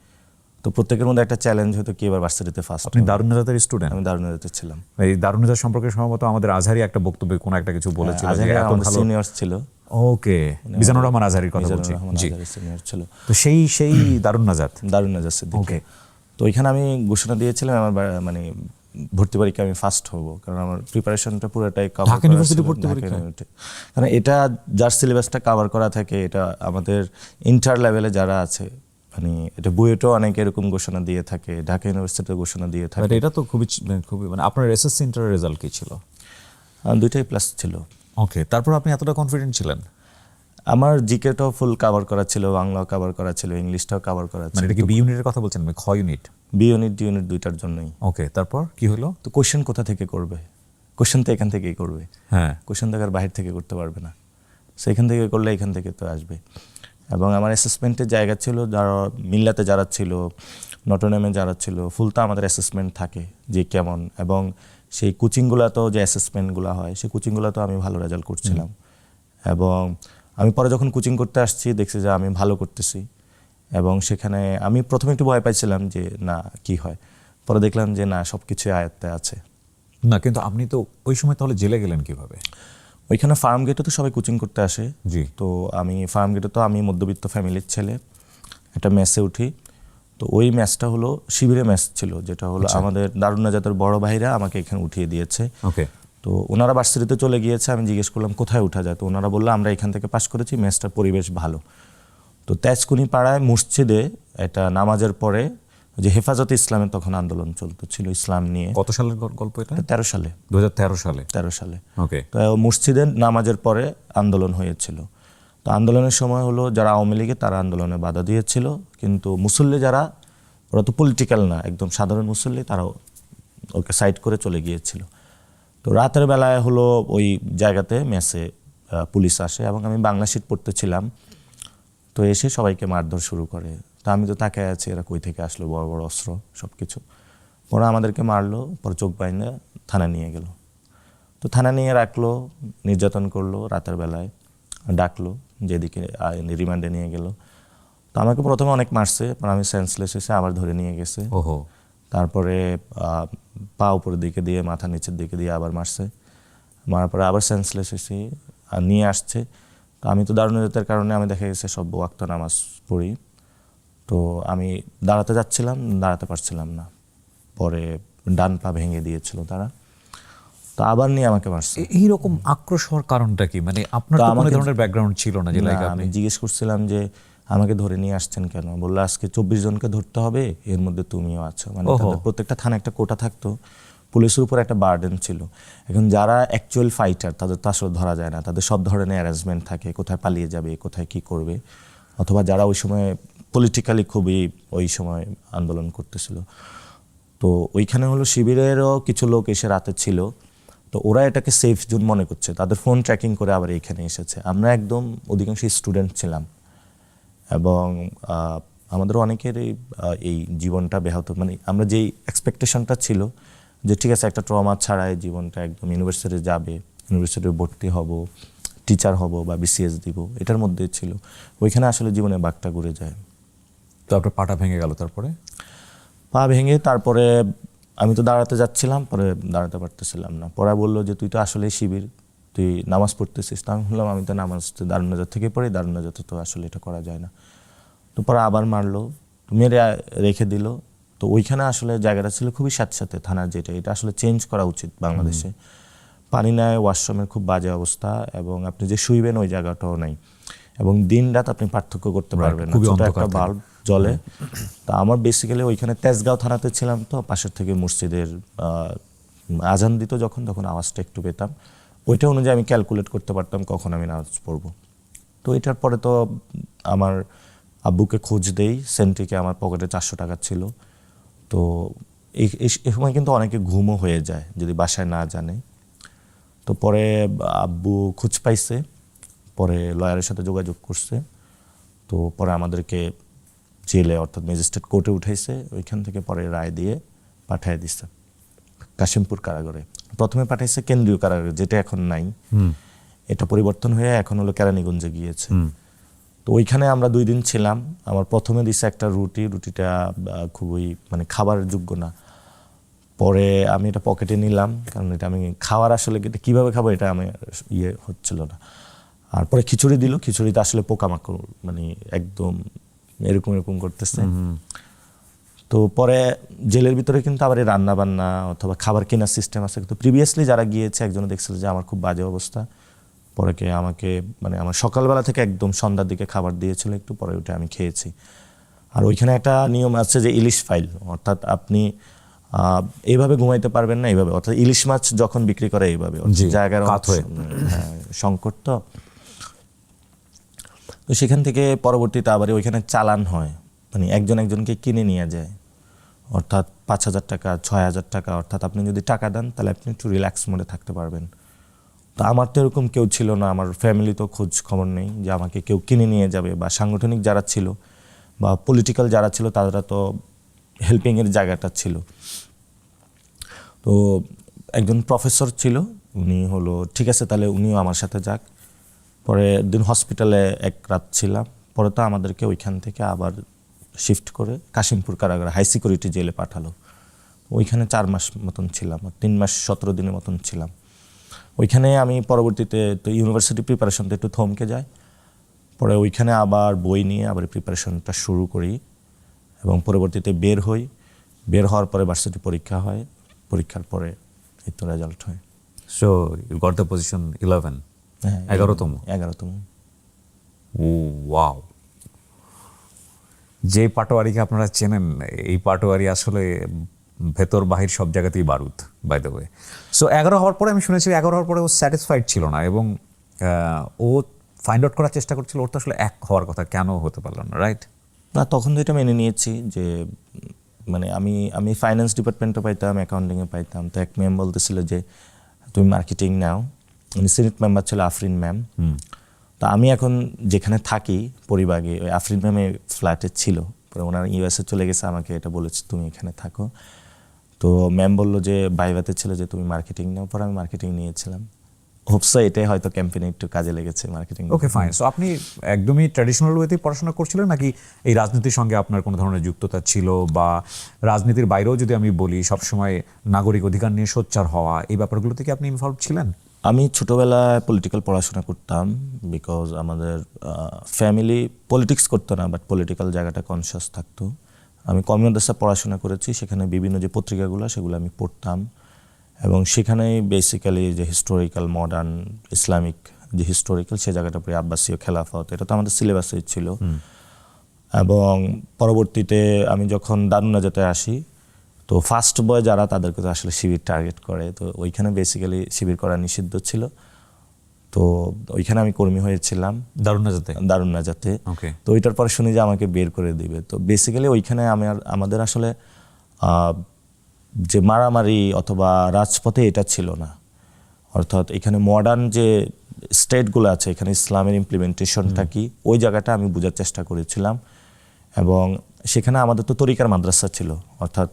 তো প্রত্যেকের মধ্যে একটা চ্যালেঞ্জ হতো কি এবার ভার্সিটিতে ফার্স্ট। আপনি দারুণ নাজাতের স্টুডেন্ট? আমি দারুণ নাজাতে ছিলাম। এই দারুণ নাজাত সম্পর্কে সম্ভবত আমাদের আজহারি একটা বক্তব্যে কোনো একটা কিছু বলেছিল যে এত ভালো সিনিয়র্স ছিল। ওকে, মিজানুর রহমান আজহারির কথা বলছি। জি, সিনিয়র ছিল। তো সেই দারুণ নাজাত সিদ্দিকী। ওকে, তো ওইখানে আমি ঘোষণা দিয়েছিলাম আমার মানে ভর্তি পরীক্ষা আমি ফার্স্ট হব, কারণ আমার প্রিপারেশনটা পুরোটাই ঢাকা ইউনিভার্সিটি ভর্তি পরীক্ষা। কারণ এটা যার সিলেবাসটা কভার করা থাকে, এটা আমাদের ইন্টার লেভেলে যারা আছে, মানে এটা বুয়েটও অনেক এরকম ঘোষণা দিয়ে থাকে, ঢাকা ইউনিভার্সিটিতে ঘোষণা দিয়ে থাকে। এটা তো খুবই মানে আপনার এসএসসি ইন্টারের রেজাল্ট কি ছিল? 2টাই প্লাস ছিল। ওকে, তারপর আপনি এতটা কনফিডেন্ট ছিলেন? আমার জিকেটাও ফুল কভার করা ছিল, বাংলাও কভার করা ছিল, ইংলিশটাও কভার করা ছিল। মানে এটা কি বি ইউনিটের কথা বলছেন? খ unit, B unit, D unit 2টার জন্যই। ওকে, তারপর কি হলো? তো কোশ্চেন কোথা থেকে করবে? কোশ্চেন তো এখান থেকেই করবে। হ্যাঁ, কোশ্চেন তো আর বাহির থেকে করতে পারবে না, সেখান থেকে করলে এখান থেকে তো আসবে। এবং আমার অ্যাসেসমেন্টের জায়গা ছিল, যারা মিল্লাতে যারা ছিল, নটরডেমে যারা ছিল, ফুলতা আমাদের অ্যাসেসমেন্ট থাকে যে কেমন, এবং সেই কোচিংগুলোতেও যে অ্যাসেসমেন্টগুলো হয় সেই কোচিংগুলোতেও আমি ভালো রেজাল্ট করছিলাম। এবং আমি পরে যখন কোচিং করতে আসছি দেখছি যে আমি ভালো করতেছি, এবং সেখানে আমি প্রথমে একটু ভয় পাইছিলাম যে না কি হয়, পরে দেখলাম যে না সব কিছুই আয়ত্তে আছে। না, কিন্তু আপনি তো ওই সময় তাহলে জেলে গেলেন কিভাবে? ওইখানে ফার্ম গেটে তো সবাই কোচিং করতে আসে। জি, তো আমি ফার্ম গেটে তো আমি মধ্যবিত্ত ফ্যামিলির ছেলে, একটা মেসে উঠি। তো তো ওই ম্যাচটা হলো শিবিরে ম্যাচ ছিল, যেটা হলো আমাদের দারুণ নাজাতের বড় ভাইরা আমাকে এখানে উঠিয়ে দিয়েছে। ওকে। তো ওনারা ভার্সিটিতে চলে গিয়েছে, আমি জিজ্ঞেস করলাম কোথায় উঠা যায়, তো ওনারা বললো আমরা এখান থেকে পাশ করেছি, ম্যাচটার পরিবেশ ভালো। তো তেজকুনি পাড়ায় মসজিদে এটা নামাজের পরে যে হেফাজতে ইসলামের তখন আন্দোলন ছিল ইসলাম নিয়ে। কত সালের গল্প এটা? 13 সালে। 2013 সালে। 13 সালে। ওকে। তো মসজিদে নামাজের পরে আন্দোলন হয়েছিল। তো আন্দোলনের সময় হলো যারা আওয়ামী লীগে তারা আন্দোলনে বাধা দিয়েছিল, কিন্তু মুসল্লি যারা, ওরা তো পলিটিক্যাল না, একদম সাধারণ মুসল্লি, তারাও ওকে সাইড করে চলে গিয়েছিল। তো রাতের বেলায় হলো ওই জায়গাতে মেসে পুলিশ আসে এবং আমি বাংলা শিট পড়তেছিলাম। তো এসে সবাইকে মারধর শুরু করে। তো আমি তো তাকায় আছি, এরা কই থেকে আসলো, বড় বড় অস্ত্র সব কিছু। পরে আমাদেরকে মারলো, পরে চোখ বাইন্দা থানা নিয়ে গেল। তো থানা নিয়ে রাখলো, নির্যাতন করলো, রাতের বেলায় ডাকলো, যেদিকে রিমান্ডে নিয়ে গেল। তো আমাকে প্রথমে অনেক মারছে, পর আমি সেন্সলেস হয়েছে, আবার ধরে নিয়ে গেছে। ওহো। তারপরে পা উপরের দিকে দিয়ে, মাথা নিচের দিকে দিয়ে আবার মারছে। মারার পরে আবার সেন্সলেস হয়েছি, আর নিয়ে আসছে। তো আমি তো দারুণ নাজাতের কারণে আমি দেখা গেছে সব ওয়াক্ত নামাজ পড়ি। তো আমি দাঁড়াতে যাচ্ছিলাম, দাঁড়াতে পারছিলাম না। পরে ডান পা ভেঙে দিয়েছিল তারা। তো আবার নিয়ে আমাকে মারছে। এইরকম আক্রোশ হওয়ার কারণটা কি? মানে আপনার তো কোনো ধরনের ব্যাকগ্রাউন্ড ছিল না যে লাইক আমি জিজ্ঞেস করছিলাম যে আমাকে ধরে নিয়ে আসছেন কেন? বললো আজকে 24 জনকে ধরতে হবে, এর মধ্যে তুমিও আছো। মানে তাদের প্রত্যেকটা থানা একটা কোটা থাকতো, পুলিশের উপর একটা বার্ডেন ছিল। এখন যারা অ্যাকচুয়াল ফাইটার তাদের তো আসলে ধরা যায় না, তাদের সব ধরনের অ্যারেঞ্জমেন্ট থাকে, কোথায় পালিয়ে যাবে, কোথায় কি করবে, অথবা যারা ওই সময় পলিটিক্যালি খুবই ওই সময় আন্দোলন করতেছিল। তো ওইখানে হলো শিবিরেরও কিছু লোক এসে রাতে ছিল। তো ওরা এটাকে সেফ জোন মনে করছে, তাদের ফোন ট্র্যাকিং করে আবার এইখানে এসেছে। আমরা একদম অধিকাংশ স্টুডেন্ট ছিলাম এবং আমাদের অনেকের এই জীবনটা ব্যাহত, মানে আমরা যেই এক্সপেকটেশনটা ছিল যে ঠিক আছে একটা ট্রমা ছাড়াই জীবনটা একদম ইউনিভার্সিটি যাবে, ইউনিভার্সিটি ভর্তি হব, টিচার হব বা বিসিএস দিব, এটার মধ্যে ছিল। ওইখানে আসলে জীবনে বাঘটা ঘুরে যায়। তো আপনার পাটা ভেঙে গেল, তারপরে? পা ভেঙে তারপরে আমি তো দাঁড়াতে যাচ্ছিলাম, পরে দাঁড়াতে পারতেছিলাম না। পরে বললো যে তুই তো আসলে শিবির, তুই নামাজ পড়তেছিস। তা আমি বললাম আমি তো নামাজ দারুণ নাজাত থেকে পড়ি, দারুণ নাজাতে তো আসলে এটা করা যায় না। তো পরে আবার মারলো, মেরে রেখে দিল। তো ওইখানে আসলে জায়গাটা ছিল খুবই স্যাঁতস্যাঁতে, থানার যেটা, এটা আসলে চেঞ্জ করা উচিত বাংলাদেশে। পানি নাই, ওয়াশরুমের খুব বাজে অবস্থা, এবং আপনি যে শুইবেন ওই জায়গাটাও নাই, এবং দিন রাত আপনি পার্থক্য করতে পারবেন না, ছোট একটা বাল্ব জ্বলে। তা আমার বেসিক্যালি ওইখানে তেজগাঁও থানাতে ছিলাম, তো পাশের থেকে মসজিদের আজান দিত যখন, তখন আওয়াজটা একটু পেতাম। ওইটা অনুযায়ী আমি ক্যালকুলেট করতে পারতাম কখন আমি নামাজ পড়বো। তো এটার পরে তো আমার আব্বুকে খোঁজ দেই, সেন্ট্রিকে আমার পকেটে 400 টাকা ছিল। তো এই সময় কিন্তু অনেকে ঘুমও হয়ে যায় যদি বাসায় না জানে। তো পরে আব্বু খোঁজ পাইছে, পরে লয়ারের সাথে যোগাযোগ করছে। তো পরে আমাদেরকে জেলে অর্থাৎ ম্যাজিস্ট্রেট কোর্টে উঠাইছে, ওইখান থেকে পরে রায় দিয়ে পাঠিয়ে দিচ্ছে কাশিমপুর কারাগারে। প্রথমে পাঠাইছে কেন্দ্রীয় কারাগারে, যেটা এখন নাই, এটা পরিবর্তন হয়ে এখন হলো কেরানীগঞ্জে গিয়েছে। তো ওইখানে আমরা 2 দিন ছিলাম। আমার প্রথমে দিছে একটা রুটিটা খুবই মানে খাবারের যোগ্য না। পরে আমি এটা পকেটে নিলাম, কারণ এটা আমি খাওয়ার আসলে কীভাবে খাবো এটা আমি হচ্ছিল না। আর পরে খিচুড়ি দিল, খিচুড়িতে আসলে পোকামাকড় মানে একদম এরকম করতেছে। তো পরে জেলের ভিতরে কিন্তু আবার এই রান্না বান্না অথবা খাবার কেনার সিস্টেম আছে। কিন্তু প্রিভিয়াসলি যারা গিয়েছে একজন দেখছিল যে আমার খুব বাজে অবস্থা, পরে আমাকে মানে আমার সকালবেলা থেকে একদম সন্ধ্যার দিকে খাবার দিয়েছিল একটু, পরে ওটা আমি খেয়েছি। আর ওইখানে একটা নিয়ম আছে যে ইলিশ ফাইল, অর্থাৎ আপনি এইভাবে ঘুমাইতে পারবেন না, এইভাবে, অর্থাৎ ইলিশ মাছ যখন বিক্রি করে এইভাবে জায়গার সংকট। তো সেখান থেকে পরবর্তীতে আবার ওইখানে চালান হয়, মানে একজনকে কিনে নিয়ে যায়, অর্থাৎ 5,000 টাকা 6,000 টাকা, অর্থাৎ আপনি যদি টাকা দেন তাহলে আপনি একটু রিল্যাক্স মোডে থাকতে পারবেন। তো আমার তো এরকম কেউ ছিল না, আমার ফ্যামিলি তো খোঁজ খবর নেই যে আমাকে কেউ কিনে নিয়ে যাবে, বা সাংগঠনিক যারা ছিল বা পলিটিক্যাল যারা ছিল তারা তো হেল্পিংয়ের জায়গাটা ছিল। তো একজন প্রফেসর ছিল, উনি হলো ঠিক আছে তাহলে উনিও আমার সাথে যাক। পরে দিন হসপিটালে 1 রাত ছিলাম, পরে তো আমাদেরকে ওইখান থেকে আবার শিফট করে কাশিমপুর কারাগারে হাই সিকিউরিটি জেলে পাঠালো। ওইখানে 4 মাস মতন ছিলাম, 3 মাস 17 দিনের মতন ছিলাম ওইখানে। আমি পরবর্তীতে তো ইউনিভার্সিটি প্রিপারেশনটা একটু থমকে যায়, পরে ওইখানে আবার বই নিয়ে আবার প্রিপারেশনটা শুরু করি, এবং পরবর্তীতে বের হওয়ার পরে ভার্সিটি পরীক্ষা হয়, পরীক্ষার পরে এই তো রেজাল্ট হয়। So you got the position 11, হ্যাঁ 11তম। 11তম। ও ওয়াও! যে পাটোয়ারিকে আপনারা চেনেন, এই পাটোয়ারি আসলে ভেতর বাহির সব জায়গাতেই বারুদ, বাই দ্য ওয়ে। সো 11 হওয়ার পরে আমি শুনেছি 11 হওয়ার পরে ও স্যাটিসফাইড ছিল না এবং ও ফাইন্ড আউট করার চেষ্টা করছিল ওর তো আসলে 1 হওয়ার কথা, কেন হতে পারলো না, রাইট? না, তখন তো এটা মেনে নিয়েছি যে মানে আমি ফাইন্যান্স ডিপার্টমেন্টে পাইতাম, অ্যাকাউন্টিংয়ে পাইতাম। তো এক ম্যাম বলতেছিল যে তুমি মার্কেটিং নাও। উনি সিনিয়র মেম্বার ছিল আফরিন ম্যাম। তো আমি এখন যেখানে থাকি পরিবাগে, ওই আফরিন ম্যামের ফ্ল্যাটে ছিল, পরে ওনার ইউএসএ চলে গেছে, আমাকে এটা বলেছে তুমি এখানে থাকো। তো ম্যাম বললো যে বাইবাতে ছিল যে তুমি মার্কেটিং নাও, পরে আমি মার্কেটিং নিয়েছিলাম। হোপসো এটাই হয়তো ক্যাম্পেইনে একটু কাজে লেগেছে মার্কেটিং। Okay fine. সো আপনি একদমই ট্র্যাডিশনাল ওয়েতেই পড়াশোনা করছিলেন নাকি এই রাজনীতির সঙ্গে আপনার কোনো ধরনের যুক্ততা ছিল, বা রাজনীতির বাইরেও যদি আমি বলি সবসময় নাগরিক অধিকার নিয়ে সোচ্চার হওয়া, এই ব্যাপারগুলো থেকে আপনি ইনভলভ ছিলেন? আমি ছোটোবেলায় পলিটিক্যাল পড়াশোনা করতাম, বিকজ আমাদের ফ্যামিলি পলিটিক্স করতো না, বাট পলিটিক্যাল জায়গাটা কনসিয়াস থাকতো। আমি কমি মাদ্রাসায় পড়াশোনা করেছি, সেখানে বিভিন্ন যে পত্রিকাগুলো সেগুলো আমি পড়তাম, এবং সেখানেই বেসিক্যালি যে হিস্টোরিক্যাল মডার্ন ইসলামিক যে হিস্টোরিক্যাল সে জায়গাটা পড়ে, আব্বাসীয় খেলাফত, এটা তো আমাদের সিলেবাসে ছিল। এবং পরবর্তীতে আমি যখন দারুন্নাজাতে আসি, তো ফার্স্ট বয় যারা তাদেরকে তো আসলে শিবির টার্গেট করে, তো ওইখানে বেসিক্যালি শিবির করা নিষিদ্ধ ছিল। তো ওইখানে আমি কর্মী হয়েছিলাম দারুন্নাজাতে। ওকে। তো ওইটার পরে শুনি যে আমাকে বের করে দিবে। তো বেসিক্যালি ওইখানে আমাদের আসলে যে মারামারি অথবা রাজপথে এটা ছিল না, অর্থাৎ এখানে মডার্ন যে স্টেটগুলো আছে এখানে ইসলামের ইমপ্লিমেন্টেশনটা কি, ওই জায়গাটা আমি বোঝার চেষ্টা করেছিলাম। এবং সেখানে আমাদের তো তরিকার মাদ্রাসা ছিল, অর্থাৎ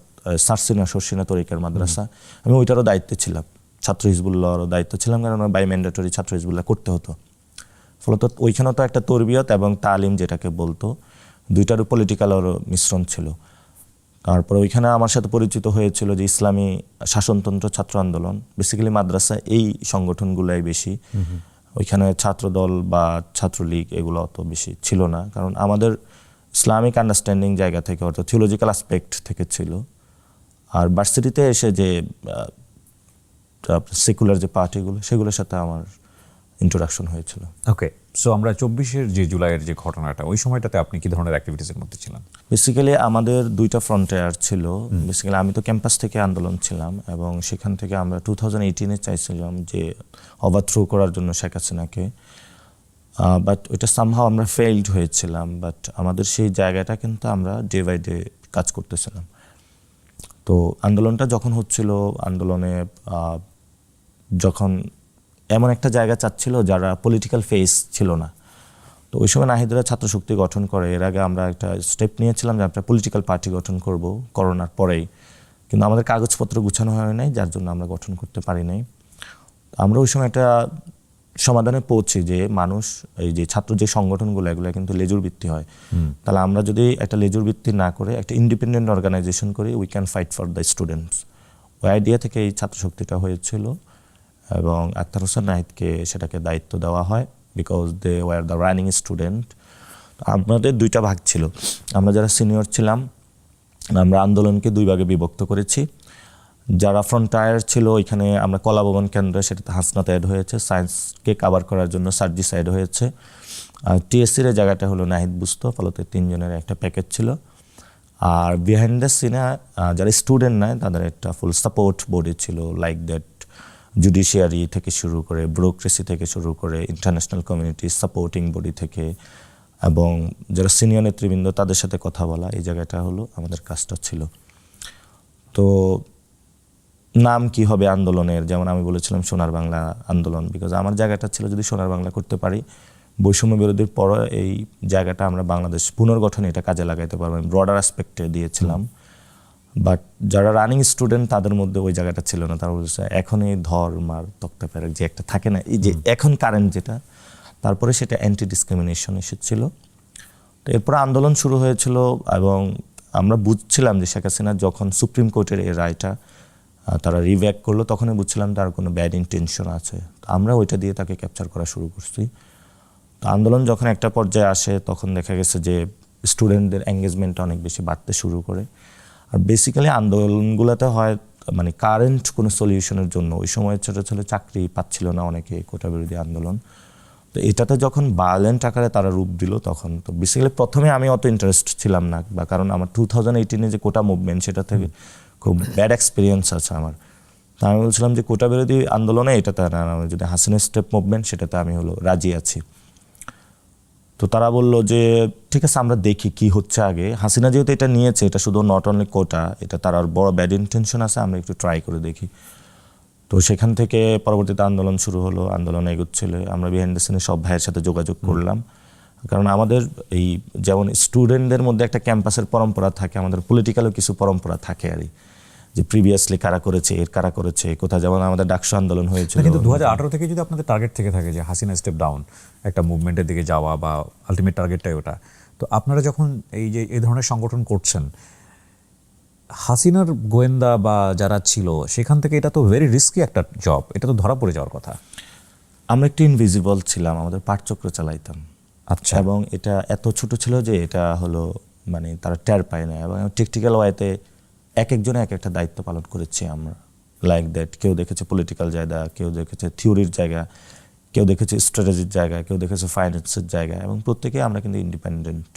সারসিনা সরসিনা তরিকার মাদ্রাসা, আমি ওইটারও দায়িত্বে ছিলাম, ছাত্র হিজবুল্লাহরও দায়িত্ব ছিলাম, কারণ বাই ম্যান্ডেটরি ছাত্র হিজবুল্লাহ করতে হতো। ফলত ওইখানেও তো একটা তরবিয়ত এবং তালিম যেটাকে বলতো, দুইটারও পলিটিক্যালেরও মিশ্রণ ছিল। তারপরে ওইখানে আমার সাথে পরিচিত হয়েছিল যে ইসলামী শাসনতন্ত্র ছাত্র আন্দোলন, বেসিক্যালি মাদ্রাসা এই সংগঠনগুলাই বেশি। ওইখানে ছাত্রদল বা ছাত্রলীগ এগুলো অত বেশি ছিল না, কারণ আমাদের ইসলামিক আন্ডারস্ট্যান্ডিং জায়গা থেকে, অর্থাৎ থিওলজিক্যাল অ্যাসপেক্ট থেকে ছিল। আর ভার্সিটিতে এসে যে সেকুলার যে পার্টিগুলো সেগুলোর সাথে আমার ইন্ট্রোডাকশন হয়েছিল। ওকে। সো আমরা 24 যে জুলাইয়ের যে ঘটনাটা, ওই সময়টাতে আপনি কি ধরনের অ্যাক্টিভিটিসের মধ্যে ছিলেন? বেসিক্যালি আমাদের দুইটা ফ্রন্টিয়ার ছিল। বেসিক্যালি আমি তো ক্যাম্পাস থেকে আন্দোলন ছিলাম, এবং সেখান থেকে আমরা 2018-এ চাইছিলাম যে ওভারথ্রো করার জন্য শেখ হাসিনাকে, বাট ওইটা সামহাও আমরা ফেইলড হয়েছিলাম। বাট আমাদের সেই জায়গাটা কিন্তু আমরা ডে বাই ডে কাজ করতেছিলাম। তো আন্দোলনটা যখন হচ্ছিল, আন্দোলনে যখন এমন একটা জায়গা চাচ্ছিল যারা পলিটিক্যাল ফেস ছিল না, তো ওই সময় নাহিদরা ছাত্র শক্তি গঠন করে। এর আগে আমরা একটা স্টেপ নিয়েছিলাম যে আমরা পলিটিক্যাল পার্টি গঠন করব করোনার পরেই, কিন্তু আমাদের কাগজপত্র গুছানো হয় নাই, যার জন্য আমরা গঠন করতে পারি নাই। আমরা ওই সময় একটা সমাধানে পৌঁছি যে মানুষ, এই যে ছাত্র যে সংগঠনগুলো এগুলো কিন্তু লেজুর ভিত্তি হয়, তাহলে আমরা যদি একটা লেজুর ভিত্তি না করে একটা ইন্ডিপেন্ডেন্ট অর্গানাইজেশন করি, we can fight for the students. ওই আইডিয়া থেকে এই ছাত্র শক্তিটা হয়েছিল, এবং আক্তার হোসেন নাহিদকে সেটাকে দায়িত্ব দেওয়া হয়, because they were the running student. আমাদের দুইটা ভাগ ছিল, আমরা যারা সিনিয়র ছিলাম আমরা আন্দোলনকে দুই ভাগে বিভক্ত করেছি। যারা ফ্রন্টায়ার ছিল ওইখানে আমরা কলা ভবন কেন্দ্রে, সেটাতে হাসনাত অ্যাড হয়েছে, সায়েন্সকে কাভার করার জন্য সার্জিস অ্যাড হয়েছে, আর টিএসসির জায়গাটা হলো নাহিদ বুঝতো, ফলত 3 জনের একটা প্যাকেজ ছিল। আর বিহাইন্ড দ্য সিনে যারা স্টুডেন্ট নয় তাদের একটা ফুল সাপোর্ট বডি ছিল, লাইক দ্যাট জুডিশিয়ারি থেকে শুরু করে, ব্যুরোক্রেসি থেকে শুরু করে, ইন্টারন্যাশনাল কমিউনিটি সাপোর্টিং বডি থেকে, এবং যারা সিনিয়র নেতৃবৃন্দ তাদের সাথে কথা বলা, এই জায়গাটা হলো আমাদের কাজটা ছিল। তো নাম কি হবে আন্দোলনের, যেমন আমি বলেছিলাম সোনার বাংলা আন্দোলন, বিকজ আমার জায়গাটা ছিল যদি সোনার বাংলা করতে পারি, বৈষম্য বিরোধীর পর এই জায়গাটা আমরা বাংলাদেশ পুনর্গঠনে এটা কাজে লাগাইতে পারবো, আমি ব্রডার অ্যাসপেক্টে দিয়েছিলাম। বাট যারা রানিং স্টুডেন্ট তাদের মধ্যে ওই জায়গাটা ছিল না, তারা বলছে এখন এই ধর্মার তক্তা পেরেক যে একটা থাকে না, এই যে এখন কারেন্ট যেটা, তারপরে সেটা অ্যান্টি ডিসক্রিমিনেশন এসেছিল। তো এরপর আন্দোলন শুরু হয়েছিল, এবং আমরা বুঝছিলাম যে শেখ হাসিনা যখন সুপ্রিম কোর্টের এই রায়টা তারা রিভ্যাক করলো, তখনই বুঝছিলাম তার কোনো ব্যাড ইন্টেনশন আছে। আমরা ওইটা দিয়ে তাকে ক্যাপচার করা শুরু করছি। তো আন্দোলন যখন একটা পর্যায়ে আসে, তখন দেখা গেছে যে স্টুডেন্টদের এঙ্গেজমেন্টটা অনেক বেশি বাড়তে শুরু করে। আর বেসিক্যালি আন্দোলনগুলোতে হয় মানে কারেন্ট কোনো সলিউশনের জন্য ওই সময় ছোটো ছোটো চাকরি পাচ্ছিল না অনেকে, কোটা বিরোধী আন্দোলন। তো এটাতে যখন ভায়োলেন্ট আকারে তারা রূপ দিল তখন তো বেসিক্যালি প্রথমে আমি অত ইন্টারেস্ট ছিলাম না, বা কারণ আমার 2018 যে কোটা মুভমেন্ট সেটা থেকে খুব ব্যাড এক্সপিরিয়েন্স আছে আমার। তা আমি বলছিলাম যে কোটা বিরোধী আন্দোলনে এটাতে না, যদি হাসিনা স্টেপ মুভমেন্ট সেটাতে আমি রাজি আছি। তো তারা বললো যে ঠিক আছে আমরা দেখি কি হচ্ছে আগে, হাসিনা যেহেতু এটা নিয়েছে, এটা শুধু নট অনলি কোটা, এটা তার আর বড় ব্যাড ইন্টেনশন আছে, আমরা একটু ট্রাই করে দেখি। তো সেখান থেকে পরবর্তীতে আন্দোলন শুরু হলো, আন্দোলন এগোচ্ছিল, আমরা বিহাইন্ড দ্য সিনে সব ভাইয়ের সাথে যোগাযোগ করলাম। কারণ আমাদের এই যেমন স্টুডেন্টদের মধ্যে একটা ক্যাম্পাসের পরম্পরা থাকে, আমাদের পলিটিক্যালও কিছু পরম্পরা থাকে আর যে প্রিভিয়াসলি কারা করেছে, কারা করেছে, কোথায় যেমন আমাদের ডাকসু আন্দোলন হয়েছিল। কিন্তু 2018 থেকে যদি আপনাদের টার্গেট থেকে থাকে যে হাসিনা স্টেপ ডাউন, একটা মুভমেন্টের দিকে যাওয়া বা আলটিমেট টার্গেটটাই ওটা, তো আপনারা যখন এই ধরনের সংগঠন করছেন, হাসিনার গোয়েন্দা বা যারা ছিল সেখান থেকে এটা তো ভেরি রিস্কি একটা জব, এটা তো ধরা পড়ে যাওয়ার কথা। আমরা একটু ইনভিজিবল ছিলাম, আমাদের পাঠচক্র চালাইতাম। আচ্ছা। এবং এটা এত ছোট ছিল যে এটা মানে তারা টের পায় না, এবং টেকনিক্যাল ওয়াইতে এক একজনে এক একটা দায়িত্ব পালন করেছি আমরা, লাইক দ্যাট। কেউ দেখেছে পলিটিক্যাল জায়গা, কেউ দেখেছে থিওরির জায়গা, কেউ দেখেছে স্ট্র্যাটেজির জায়গা, কেউ দেখেছে ফাইন্যান্সের জায়গা, এবং প্রত্যেকে আমরা কিন্তু ইন্ডিপেন্ডেন্ট।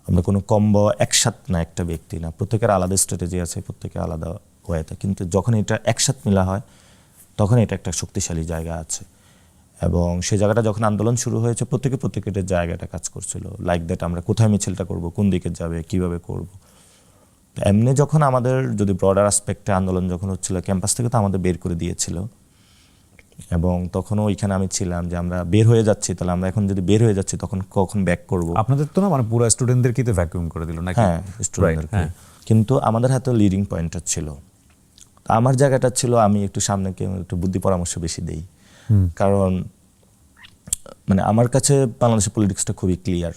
আমরা কোনো কম্বো একসাথ না, একটা ব্যক্তি না, প্রত্যেকের আলাদা স্ট্র্যাটেজি আছে, প্রত্যেকের আলাদা ওয়েতে। কিন্তু যখন এটা একসাথ মিলা হয় তখন এটা একটা শক্তিশালী জায়গা আছে। এবং সেই জায়গাটা যখন আন্দোলন শুরু হয়েছে প্রত্যেকের জায়গাটা কাজ করছিল, লাইক দ্যাট আমরা কোথায় মিছিলটা করব, কোন দিকে যাবে, কিভাবে করব। এমনি যখন আমাদের যদি ব্রডার আসপেক্টে আন্দোলন যখন হচ্ছিল, ক্যাম্পাস থেকে তো আমাদের বের করে দিয়েছিল, এবং তখনও ওইখানে আমি ছিলাম যে আমরা বের হয়ে যাচ্ছি, তাহলে আমরা এখন যদি বের হয়ে যাচ্ছি তখন কখন ব্যাক করব। আপনাদের তো না মানে পুরো স্টুডেন্টদেরকে তো ভ্যাকুয়াম করে দিল নাকি? হ্যাঁ, স্টুডেন্টদেরকে। কিন্তু আমাদের হাতে লিডিং পয়েন্টটা ছিল, আমার জায়গাটা ছিল আমি একটু সামনেকে একটু বুদ্ধি পরামর্শ বেশি দেই। কারণ মানে আমার কাছে বাংলাদেশের পলিটিক্সটা খুবই ক্লিয়ার।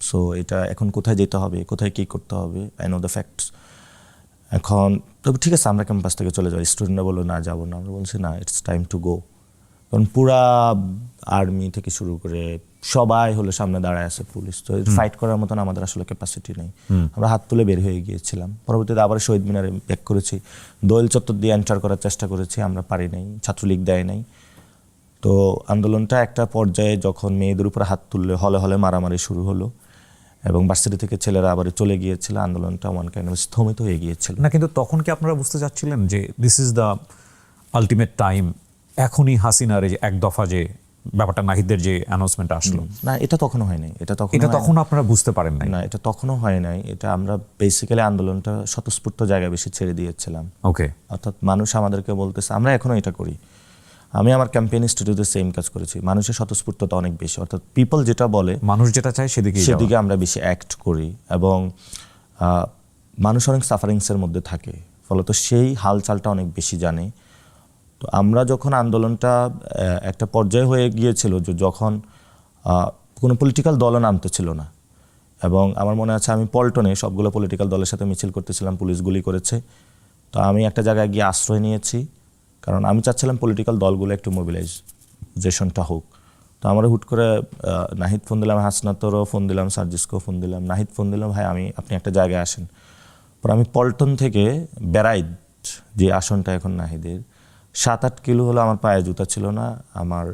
সো এটা এখন কোথায় যেতে হবে, কোথায় কী করতে হবে, আই নো দ্য ফ্যাক্টস। এখন তবে ঠিক আছে আমরা ক্যাম্পাস থেকে চলে যাই, স্টুডেন্টরা বললো না যাবো না, আমরা বলছি না, ইটস টাইম টু গো। কারণ পুরা আর্মি থেকে শুরু করে সবাই সামনে দাঁড়ায় আছে, পুলিশ, তো ফাইট করার মতন আমাদের আসলে ক্যাপাসিটি নেই। আমরা হাত তুলে বের হয়ে গিয়েছিলাম। পরবর্তীতে আবার শহীদ মিনারে ব্যাক করেছি, দোয়েল চত্বর দিয়ে এন্টার করার চেষ্টা করেছি, আমরা পারি নাই, ছাত্রলীগ দেয় নাই। তো আন্দোলনটা একটা পর্যায়ে যখন মেয়েদের উপরে হাত তুললে হলে হলে মারামারি শুরু হলো, এবং ভার্সিটি থেকে ছেলেরা আবার চলে গিয়েছিল, আন্দোলনটা ওয়ান কাইন্ড অফ স্থমিত হয়ে গিয়েছিল। না, কিন্তু তখন কি আপনারা বুঝতে চাচ্ছিলেন যে this is the ultimate time, এখনই হাসিনার এই যে এক দফা যে ব্যাপারটা, নাহিদের যে অ্যানাউন্সমেন্ট আসলো? না, এটা তখনও হয় নাই, এটা তখন আপনারা বুঝতে পারেন নাই? না, এটা তখনও হয় নাই। এটা আমরা বেসিক্যালি আন্দোলনটা স্বতঃস্ফূর্ত জায়গায় বেশি ছেড়ে দিয়েছিলাম। ওকে। অর্থাৎ মানুষ আমাদেরকে বলতেছে, আমরা এখনো এটা করি। আমি আমার ক্যাম্পেইন স্টুডিওতে সেম কাজ করেছি, মানুষের স্বতঃস্ফূর্ততা অনেক বেশি, অর্থাৎ পিপল যেটা বলে, মানুষ যেটা চায় সেদিকে আমরা বেশি অ্যাক্ট করি। এবং মানুষ অনেক সাফারিংসের মধ্যে থাকে, ফলত সেই হালচালটা অনেক বেশি জানে। তো আমরা যখন আন্দোলনটা একটা পর্যায়ে হয়ে গিয়েছিল যে যখন কোনো পলিটিক্যাল দলও নামতে ছিল না, এবং আমার মনে আছে আমি পল্টনে সবগুলো পলিটিক্যাল দলের সাথে মিছিল করতেছিলাম, পুলিশ গুলি করেছে। তো আমি একটা জায়গায় গিয়ে আশ্রয় নিয়েছি, কারণ আমি চাচ্ছিলাম পলিটিক্যাল দলগুলো একটু মোবিলাইজেশনটা হোক। তো আমরা হুট করে নাহিদ ফোন দিলাম, হাসনাতরও ফোন দিলাম, সার্জিসকেও ফোন দিলাম, নাহিদ ফোন দিলাম, ভাই আপনি একটা জায়গায় আসেন। পর আমি পল্টন থেকে বেড়াইদ, যে আসনটা এখন নাহিদের, 7-8 কিলো হলো, আমার পায়ে জুতা ছিল না, আমার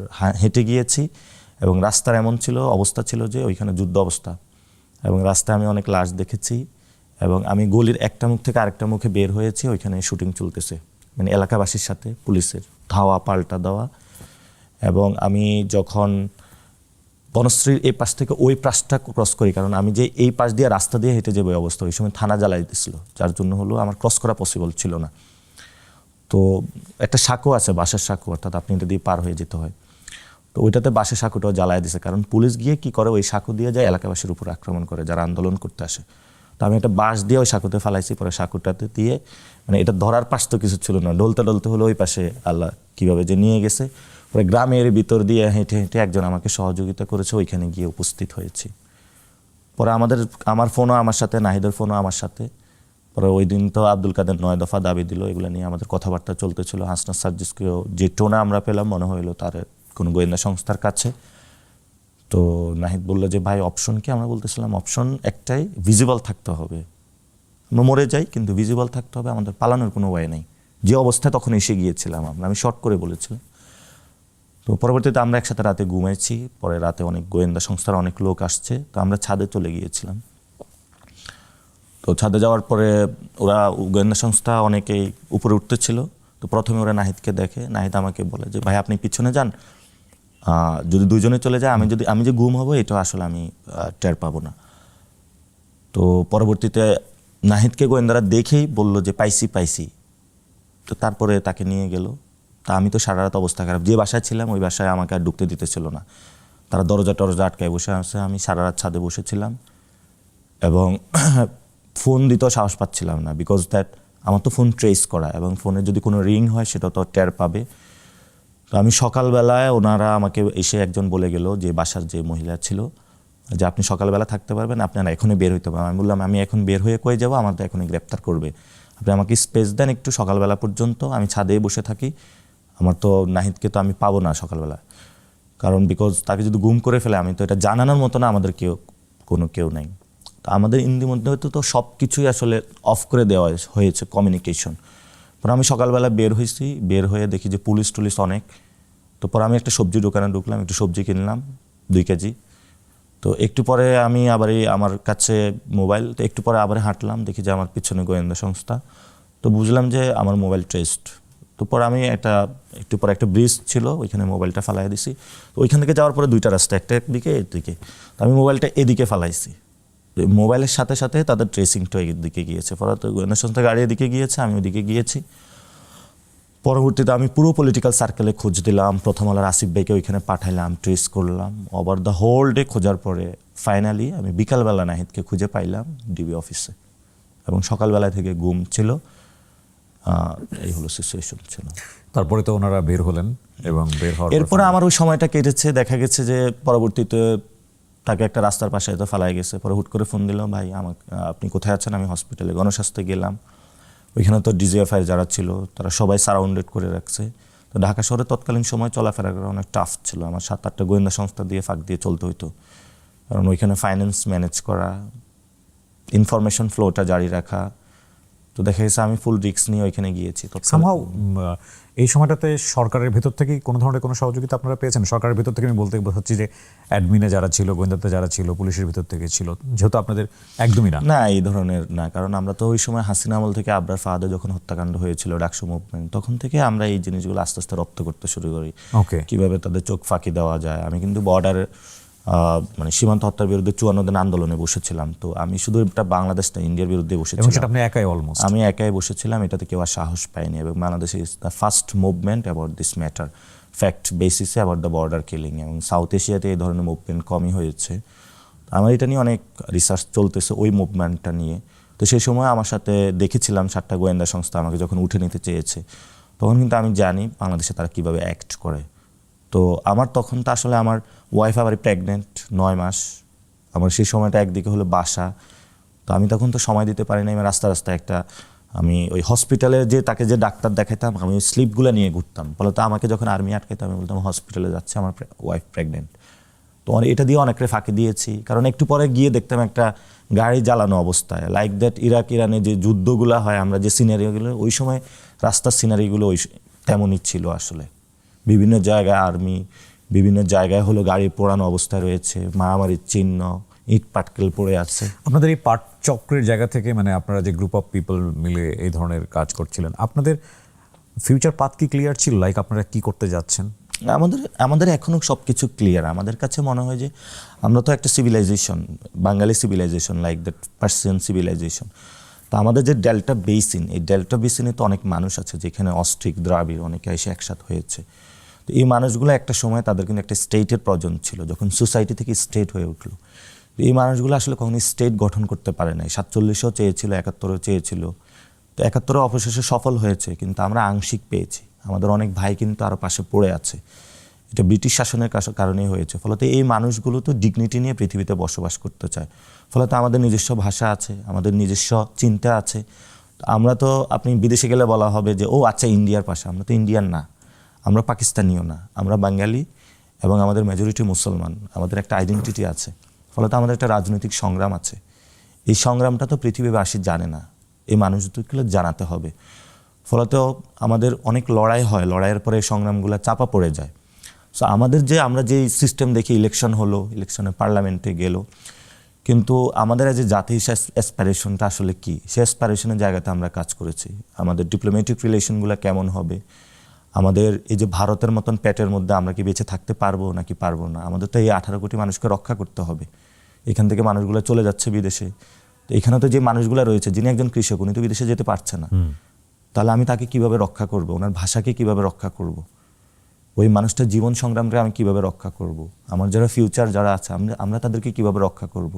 হেঁটে গিয়েছি। এবং রাস্তার এমন অবস্থা ছিল যে ওইখানে যুদ্ধ অবস্থা, এবং রাস্তায় আমি অনেক লাশ দেখেছি। এবং আমি গলির একটা মুখ থেকে আরেকটা মুখে বের হয়েছি, ওইখানে শুটিং চলতেছে, মানে এলাকাবাসীর সাথে পুলিশের ধাওয়া পাল্টা দেওয়া। এবং আমি যখন বনশ্রীর এই পাশ থেকে ওই পাশটা ক্রস করি, কারণ আমি যে এই পাশ দিয়ে রাস্তা দিয়ে হেঁটে যাবো অবস্থা, ওই সময় থানা জ্বালাই দিয়েছিল, যার জন্য আমার ক্রস করা পসিবল ছিল না। তো একটা সাঁকো আছে, বাঁশের সাঁকো, অর্থাৎ আপনি এটা দিয়ে পার হয়ে যেতে হয়। তো ওইটাতে বাঁশের সাঁকোটাও জ্বালায় দিছে, কারণ পুলিশ গিয়ে কি করে, ওই সাঁকো দিয়ে যায় এলাকাবাসীর উপর আক্রমণ করে যারা আন্দোলন করতে আসে। তো আমি একটা বাঁশ দিয়ে ওই সাঁকোতে ফালাইছি, পরে সাঁকোটাতে দিয়ে, মানে এটা ধরার পাশ তো কিছু ছিল না, ডলতে ডলতে হলো ওই পাশে, আল্লাহ কীভাবে যে নিয়ে গেছে। পরে গ্রামের ভিতর দিয়ে হেঁটে হেঁটে একজন আমাকে সহযোগিতা করেছে, ওইখানে গিয়ে উপস্থিত হয়েছি। পরে আমার ফোনও আমার সাথে, নাহিদের ফোনও আমার সাথে। পরে ওই দিন তো আব্দুল কাদের 9 দফা দাবি দিল, এগুলো নিয়ে আমাদের কথাবার্তা চলতেছিল। হাসনাত সার্জিসকেও যে টোনা আমরা পেলাম মনে হইলো তার কোনো গোয়েন্দা সংস্থার কাছে। তো নাহিদ বললো যে ভাই অপশন কি? আমরা বলতেছিলাম অপশন একটাই, ভিজিবল থাকতে হবে, আমরা মরে যাই কিন্তু ভিজিবল থাকতে হবে, আমাদের পালানোর কোনো ওয়ে নেই, যে অবস্থায় তখন এসে গিয়েছিলাম আমরা। আমি শর্ট করে বলেছিলাম। তো পরবর্তীতে আমরা একসাথে রাতে ঘুমাইছি, পরে রাতে অনেক গোয়েন্দা সংস্থার অনেক লোক আসছে, তো আমরা ছাদে চলে গিয়েছিলাম। তো ছাদে যাওয়ার পরে ওরা গোয়েন্দা সংস্থা অনেকেই উপরে উঠতেছিল। তো প্রথমে ওরা নাহিদকে দেখে, নাহিদ আমাকে বলে যে ভাই আপনি পিছনে যান, যদি দুইজনে চলে যায় আমি যে গুম হব এটা আসলে আমি টের পাবো না। তো পরবর্তীতে নাহিদকে গোয়েন্দারা দেখেই বলল যে পাইছি। তো তারপরে তাকে নিয়ে গেল। তা আমি তো সারা রাত অবস্থা খারাপ, যে বাসায় ছিলাম ওই বাসায় আমাকে আর ঢুকতে দিতেছিল না, তারা দরজা টরজা আটকায় বসে আছে। আমি সারা রাত ছাদে বসেছিলাম এবং ফোন দিতেও সাহস পাচ্ছিলাম না, বিকজ দ্যাট আমার তো ফোন ট্রেস করা, এবং ফোনে যদি কোনো রিং হয় সেটা তো টের পাবে। তো আমি সকালবেলায় ওনারা আমাকে এসে একজন বলে গেল, যে বাসার যে মহিলা ছিল, যে আপনি সকালবেলা থাকতে পারবেন, আপনারা এখনই বের হইতে পারবেন। আমি বললাম আমি এখন বের হয়ে কই যাবো, আমার তো এখনই গ্রেপ্তার করবে, আপনি আমাকে স্পেস দেন একটু সকালবেলা পর্যন্ত, আমি ছাদেই বসে থাকি, আমার তো নাহিদকে তো আমি পাবো না সকালবেলা, কারণ বিকজ তাকে যদি গুম করে ফেলে আমি তো এটা জানানোর মতো না, আমাদের কেউ নেই। তো আমাদের ইন্দি মধ্যে তো সব কিছুই আসলে অফ করে দেওয়া হয়েছে, কমিউনিকেশন। পরে আমি সকালবেলা বের হয়ে দেখি যে পুলিশ টুলিশ অনেক। তো পরে আমি একটা সবজি দোকানে ঢুকলাম, একটু সবজি কিনলাম 2 কেজি। তো একটু পরে আমি আমার কাছে মোবাইল, তো একটু পরে আবার হাঁটলাম, দেখি যে আমার পিছনে গোয়েন্দা সংস্থা। তো বুঝলাম যে আমার মোবাইল ট্রেসড। তো পরে আমি একটু পরে একটা ব্রিজ ছিল, ওইখানে মোবাইলটা ফালাই দিছি। তো ওইখান থেকে যাওয়ার পরে 2টা রাস্তা, একটা একদিকে এদিকে, তো আমি মোবাইলটা এদিকে ফালাইছি। মোবাইলের সাথে সাথে তাদের ট্রেসিংটা এদিকে গিয়েছে, ফলে গোয়েন্দা সংস্থা গাড়ি এদিকে গিয়েছে, আমি ওইদিকে গিয়েছি। পরবর্তীতে আমি পুরো পলিটিক্যাল সার্কেলে খোঁজ দিলাম, প্রথম আলোর আসিফ ভাইকে ওইখানে পাঠাইলাম, ট্রেস করলাম, ওভার দ্য হোল ডে খোঁজার পরে ফাইনালি আমি বিকালবেলা নাহিদকে খুঁজে পাইলাম ডিবি অফিসে, এবং সকালবেলা থেকে গুম ছিল। এই হলো সিচুয়েশন ছিল। তারপরে তো ওনারা বের হলেন এবং বের হওয়ার এরপরে আমার ওই সময়টা কেটেছে, দেখা গেছে যে পরবর্তীতে তাকে একটা রাস্তার পাশে তো ফালাই গেছে। পরে হুট করে ফোন দিল, ভাই আপনি কোথায় আছেন? আমি হসপিটালে গণস্বাস্থ্যে গেলাম, ওইখানে তো ডিজিএফআই যারা ছিল তারা সবাই সারাউন্ডেড করে রাখছে। তো ঢাকা শহরে তৎকালীন সময় চলাফেরা করা অনেক টাফ ছিল, আমার 7-8টা গোয়েন্দা সংস্থা দিয়ে ফাঁক দিয়ে চলতে হইতো, কারণ ওইখানে ফাইন্যান্স ম্যানেজ করা, ইনফরমেশন ফ্লোটা জারি রাখা। তো দেখা গেছে আমি ফুল রিস্ক নিয়ে ওইখানে গিয়েছি। সামহাউ এই সময়টাতে সরকারের ভেতর থেকে কোনো ধরনের কোনো সহযোগিতা আপনারা পেয়েছেন? সরকারের ভেতর থেকে আমি বলতে বোঝাচ্ছি যে অ্যাডমিনে যারা ছিল, গোয়েন্দাতে যারা ছিল, পুলিশের ভিতর থেকে ছিল, যেহেতু আপনাদের একদমই না। এই ধরনের না, কারণ আমরা তো ওই সময় হাসিনা আমল থেকে আবরার ফাহাদে যখন হত্যাকাণ্ড হয়েছিল, ডাকসু মুভমেন্ট, তখন থেকে আমরা এই জিনিসগুলো আস্তে আস্তে রপ্ত করতে শুরু করি, ওকে, কিভাবে তাদের চোখ ফাঁকি দেওয়া যায়। আমি কিন্তু বর্ডারে মানে সীমান্ত হত্যার বিরুদ্ধে 54 দিন আন্দোলনে বসেছিলাম। তো আমি শুধু এটা বাংলাদেশ না, ইন্ডিয়ার বিরুদ্ধে এবং বসেছিলাম। সেটা আপনি একাই অলমোস্ট। আমি একাই বসেছিলাম, এটাতে কেউ আর সাহস পায়নি। এবং Bangladesh is the first movement about this matter, fact বেসিসে অ্যাবাউট দ্য বর্ডার কিলিং, এবং সাউথ এশিয়াতে এই ধরনের মুভমেন্ট কমই হয়েছে। আমার এটা নিয়ে অনেক রিসার্চ চলতেছে, ওই মুভমেন্টটা নিয়ে। তো সেই সময় আমার সাথে দেখেছিলাম 7টা গোয়েন্দা সংস্থা আমাকে যখন উঠে নিতে চেয়েছে, তখন কিন্তু আমি জানি বাংলাদেশে তারা কীভাবে অ্যাক্ট করে। তো আমার তখন তো আসলে আমার ওয়াইফ আবার প্রেগনেন্ট 9 মাস, আমার সেই সময়টা একদিকে হলো বাসা। তো আমি তখন তো সময় দিতে পারি না, আমি রাস্তায় আমি ওই হসপিটালে তাকে যে ডাক্তার দেখাইতাম, আমি ওই স্লিপগুলো নিয়ে ঘুরতাম। ফলে তো আমাকে যখন আর্মি আটকাইতাম আমি বলতাম হসপিটালে যাচ্ছে, আমার ওয়াইফ প্রেগনেন্ট। তো এটা দিয়ে অনেকটা ফাঁকি দিয়েছি, কারণ একটু পরে গিয়ে দেখতাম একটা গাড়ি জ্বালানো অবস্থায়, লাইক দ্যাট ইরানে যে যুদ্ধগুলো হয়, আমরা যে সিনারিগুলো, ওই সময় রাস্তার সিনারিগুলো তেমনই ছিল আসলে। বিভিন্ন জায়গায় আর্মি, বিভিন্ন জায়গায় হলো গাড়ি পোড়ানো অবস্থায় রয়েছে, মারামারির চিহ্ন, ইট পাটকেল পড়ে আছে। আপনাদের এই পাট চক্রের জায়গা থেকে, মানে আপনারা যে গ্রুপ অফ পিপল মিলে এই ধরনের কাজ করছিলেন, আপনাদের ফিউচার পাথ কি ক্লিয়ার ছিল? লাইক আপনারা কি করতে যাচ্ছেন? আমাদের এখনো সব কিছু ক্লিয়ার। আমাদের কাছে মনে হয় যে আমরা তো একটা civilization, Bangali civilization, like that Persian civilization. তো আমাদের যে ডেল্টা বেসিন, এই ডেল্টা বেসিনে তো অনেক মানুষ আছে, যেখানে অস্ট্রিক, দ্রাবিড় অনেকে এসে একসাথে হয়েছে। তো এই মানুষগুলো একটা সময় তাদের কিন্তু একটা স্টেটের প্রয়োজন ছিল, যখন সোসাইটি থেকে স্টেট হয়ে উঠলো। তো এই মানুষগুলো আসলে কখনোই স্টেট গঠন করতে পারে নাই। 47-ও চেয়েছিল, 71-ও চেয়েছিল। তো 71-ও অবশেষে সফল হয়েছে, কিন্তু আমরা আংশিক পেয়েছি। আমাদের অনেক ভাই কিন্তু আরও পাশে পড়ে আছে। এটা ব্রিটিশ শাসনের কারণেই হয়েছে। ফলত এই মানুষগুলো তো ডিগনিটি নিয়ে পৃথিবীতে বসবাস করতে চায়। ফলত আমাদের নিজস্ব ভাষা আছে, আমাদের নিজস্ব চিন্তা আছে। আমরা তো, আপনি বিদেশে গেলে বলা হবে যে ও আচ্ছা ইন্ডিয়ার পাশে, আমরা তো ইন্ডিয়ান না, আমরা পাকিস্তানিও না, আমরা বাঙালি। এবং আমাদের মেজরিটি মুসলমান, আমাদের একটা আইডেন্টিটি আছে, ফলত আমাদের একটা রাজনৈতিক সংগ্রাম আছে। এই সংগ্রামটা তো পৃথিবীবাসী জানে না, এই মানুষগুলো জানাতে হবে। ফলত আমাদের অনেক লড়াই হয়, লড়াইয়ের পরে এই সংগ্রামগুলো চাপা পড়ে যায়। সো আমরা যে সিস্টেম দেখি, ইলেকশন হলো, ইলেকশনে পার্লামেন্টে গেল, কিন্তু আমাদের যে জাতি অ্যাসপাইরেশনটা আসলে কি, সে অ্যাসপাইরেশনের জায়গাতে আমরা কাজ করেছি। আমাদের ডিপ্লোম্যাটিক রিলেশনগুলো কেমন হবে, আমাদের এই যে ভারতের মতন পেটের মধ্যে আমরা কি বেঁচে থাকতে পারবো নাকি পারবো না, আমাদের তো এই 18 কোটি মানুষকে রক্ষা করতে হবে। এখান থেকে মানুষগুলো চলে যাচ্ছে বিদেশে, তো এখানে তো যে মানুষগুলো রয়েছে, যিনি একজন কৃষক, উনি তো বিদেশে যেতে পারছে না, তাহলে আমি তাকে কিভাবে রক্ষা করব, ওনার ভাষাকে কিভাবে রক্ষা করব, ওই মানুষটার জীবন সংগ্রামকে আমি কিভাবে রক্ষা করব, আমার যারা ফিউচার যারা আছে আমরা তাদেরকে কিভাবে রক্ষা করব,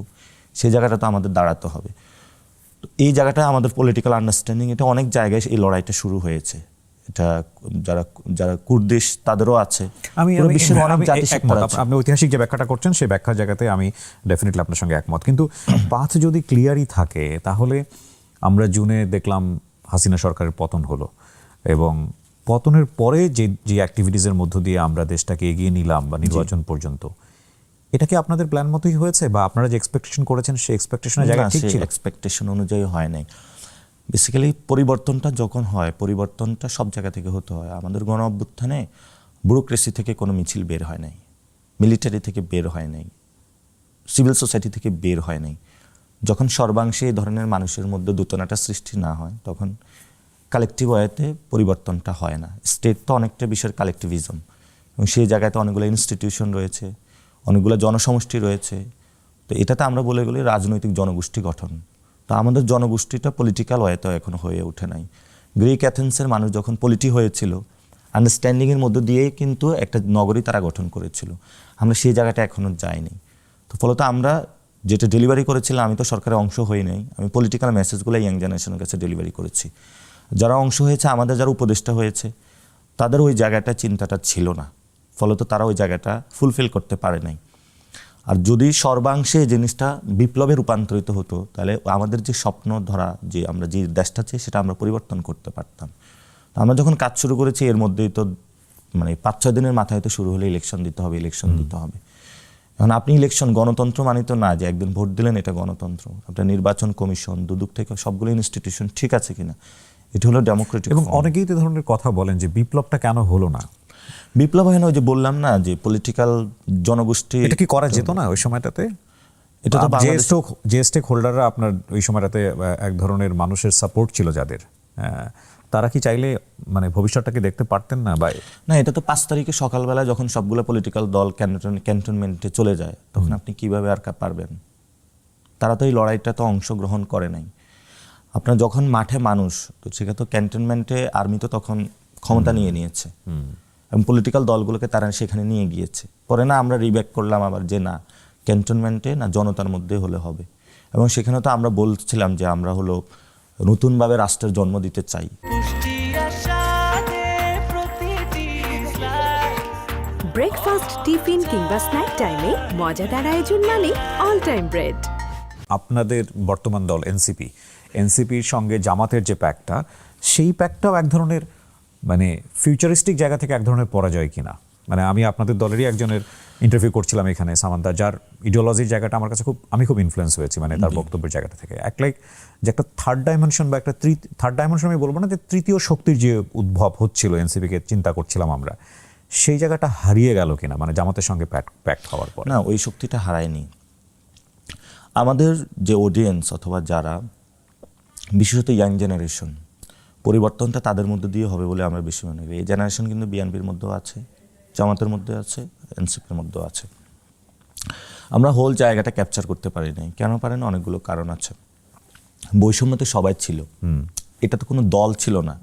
সেই জায়গাটা তো আমাদের দাঁড়াতে হবে। তো এই জায়গাটা আমাদের পলিটিক্যাল আন্ডারস্ট্যান্ডিং, এটা অনেক জায়গায় এই লড়াইটা শুরু হয়েছে। এটা যারা কুর্দিশ তাদেরও আছে, পুরো বিশ্বের অনেক জাতিসত্তার আছে। আপনি ঐতিহাসিক যে ব্যাখ্যাটা করছেন সেই ব্যাখ্যার জায়গাতে আমি ডেফিনেটলি আপনার সঙ্গে একমত, কিন্তু পাথ যদি ক্লিয়ারই থাকে তাহলে আমরা জুনে দেখলাম হাসিনা সরকারের পতন হলো, এবং পতনের পরে যে অ্যাক্টিভিটিসের মধ্য দিয়ে আমরা দেশটাকে এগিয়ে নিলাম বা নির্বাচন পর্যন্ত, এটা কি আপনাদের প্ল্যান মতোই হয়েছে, বা আপনারা যে এক্সপেকটেশন করেছেন সেই এক্সপেকটেশনের জায়গা ঠিক ছিল? এক্সপেকটেশন অনুযায়ী হয় নাই। বেসিক্যালি পরিবর্তনটা যখন হয়, পরিবর্তনটা সব জায়গা থেকে হতে হয়। আমাদের গণ অভ্যুত্থানে ব্যুরোক্রেসি থেকে কোনো মিছিল বের হয় নাই, মিলিটারি থেকে বের হয় নাই, সিভিল সোসাইটি থেকে বের হয় নাই। যখন সর্বাংশে এই ধরনের মানুষের মধ্যে দূতনাটা সৃষ্টি না হয়, তখন কালেকটিভ ওয়েতে পরিবর্তনটা হয় না। স্টেট তো অনেকটা বিষয়ের কালেকটিভিজম, এবং সেই জায়গায় তো অনেকগুলো ইনস্টিটিউশন রয়েছে, অনেকগুলো জনসমষ্টি রয়েছে। তো এটাতে আমরা বলে গেলে রাজনৈতিক জনগোষ্ঠী গঠন। তো আমাদের জনগোষ্ঠীটা পলিটিক্যাল ওয়েতে এখন হয়ে ওঠে নাই। গ্রিক অ্যাথেন্সের মানুষ যখন পলিটি হয়েছিল, আন্ডারস্ট্যান্ডিংয়ের মধ্য দিয়েই কিন্তু একটা নগরী তারা গঠন করেছিল। আমরা সেই জায়গাটা এখনও যাইনি। তো ফলত আমরা যেটা ডেলিভারি করেছিলাম, আমি তো সরকারের অংশ হই নাই, আমি পলিটিক্যাল মেসেজগুলো ইয়াং জেনারেশনের কাছে ডেলিভারি করেছি। যারা অংশ হয়েছে, আমাদের যারা উপদেষ্টা হয়েছে, তাদের ওই জায়গাটা চিন্তাটা ছিল না, ফলত তারা ওই জায়গাটা ফুলফিল করতে পারে নাই। আর যদি সর্বাংশে জিনিসটা বিপ্লবে রূপান্তরিত হতো, তাহলে আমাদের যে স্বপ্ন ধরা, যে আমরা যে দেশটা চাই, সেটা আমরা পরিবর্তন করতে পারতাম। আমরা যখন কাজ শুরু করেছি, এর মধ্যেই তো 5-6 দিনের মাথায় তো শুরু হলে ইলেকশন দিতে হবে। এখন আপনি ইলেকশন, গণতন্ত্র মানে তো না যে একদিন ভোট দিলেন এটা গণতন্ত্র। আপনার নির্বাচন কমিশন, দুদক থেকে সবগুলো ইনস্টিটিউশন ঠিক আছে কিনা, এটা হলো ডেমোক্রেটিক। এবং অনেকেই তো ধরনের কথা বলেন যে বিপ্লবটা কেন হলো না। বিপ্লব হয় না, ওই যে বললাম না যে পলিটিক্যাল জনগোষ্ঠী, এটা কি করা যেত না ওই সময়টাতে? এটা তো যে স্টেক হোল্ডাররা আপনার ওই সময়টাতে এক ধরনের মানুষের সাপোর্ট ছিল যাদের, তারা কি চাইলে ভবিষ্যৎটাকে দেখতে পারতেন না? বা না, এটা তো 5 তারিখে সকালবেলা যখন সবগুলো পলিটিক্যাল দল ক্যান্টনমেন্টে চলে যায়, তখন আপনি কিভাবে আর পারবেন? তারা তো এই লড়াইটা তো অংশগ্রহণ করে নাই। আপনার যখন মাঠে মানুষ, তো সেটা তো ক্যান্টনমেন্টে আর্মি তো তখন ক্ষমতা নিয়ে নিয়েছে, এবং পলিটিক্যাল দলগুলোকে তারা সেখানে নিয়ে গিয়েছে। পরে না আমরা রিব্যাক করলাম আবার যে না, ক্যান্টনমেন্টে না, জনতার মধ্যে হলে হবে। এবং সেখানে তো আমরা বলছিলাম যে আমরা হলো নতুনভাবে রাষ্ট্রের জন্ম দিতে চাই। ব্রেকফাস্ট, টিফিন কিংবা স্ন্যাক টাইমে মজাদার আয়োজন মানে অল টাইম ব্রেড। আপনাদের বর্তমান দল এনসিপির সঙ্গে জামাতের যে প্যাক্টটা, সেই প্যাক্টটাও এক ধরনের ফিউচারিস্টিক জায়গা থেকে এক ধরনের পরাজয় কিনা? আমি আপনাদের দলেরই একজনের ইন্টারভিউ করছিলাম এখানে, সামান্তা, যার ইডিওলজির জায়গাটা আমার কাছে আমি খুব ইনফ্লুয়েন্স হয়েছি, তার বক্তব্যের জায়গাটা থেকে। যে একটা থার্ড ডাইমেনশন বা একটা থার্ড ডাইমেনশন আমি বলবো না, যে তৃতীয় শক্তির যে উদ্ভব হচ্ছিল এনসিপিকে চিন্তা করছিলাম আমরা, সেই জায়গাটা হারিয়ে গেল কিনা জামাতের সঙ্গে প্যাক্ট হওয়ার পর? না, ওই শক্তিটা হারায়নি। আমাদের যে অডিয়েন্স অথবা যারা, বিশেষত ইয়াং জেনারেশন, পরিবর্তনটা তাদের মধ্যে দিয়ে হবে বলে আমরা বেশি মনে করি। এই জেনারেশন কিন্তু বিএনপির মধ্যেও আছে, জামাতের মধ্যে আছে, এনসিপির মধ্যেও আছে। আমরা হোল জায়গাটা ক্যাপচার করতে পারি নাই। কেন পারেন? অনেকগুলো কারণ আছে। বৈষম্যতে সবাই ছিল, এটা তো কোনো দল ছিল না।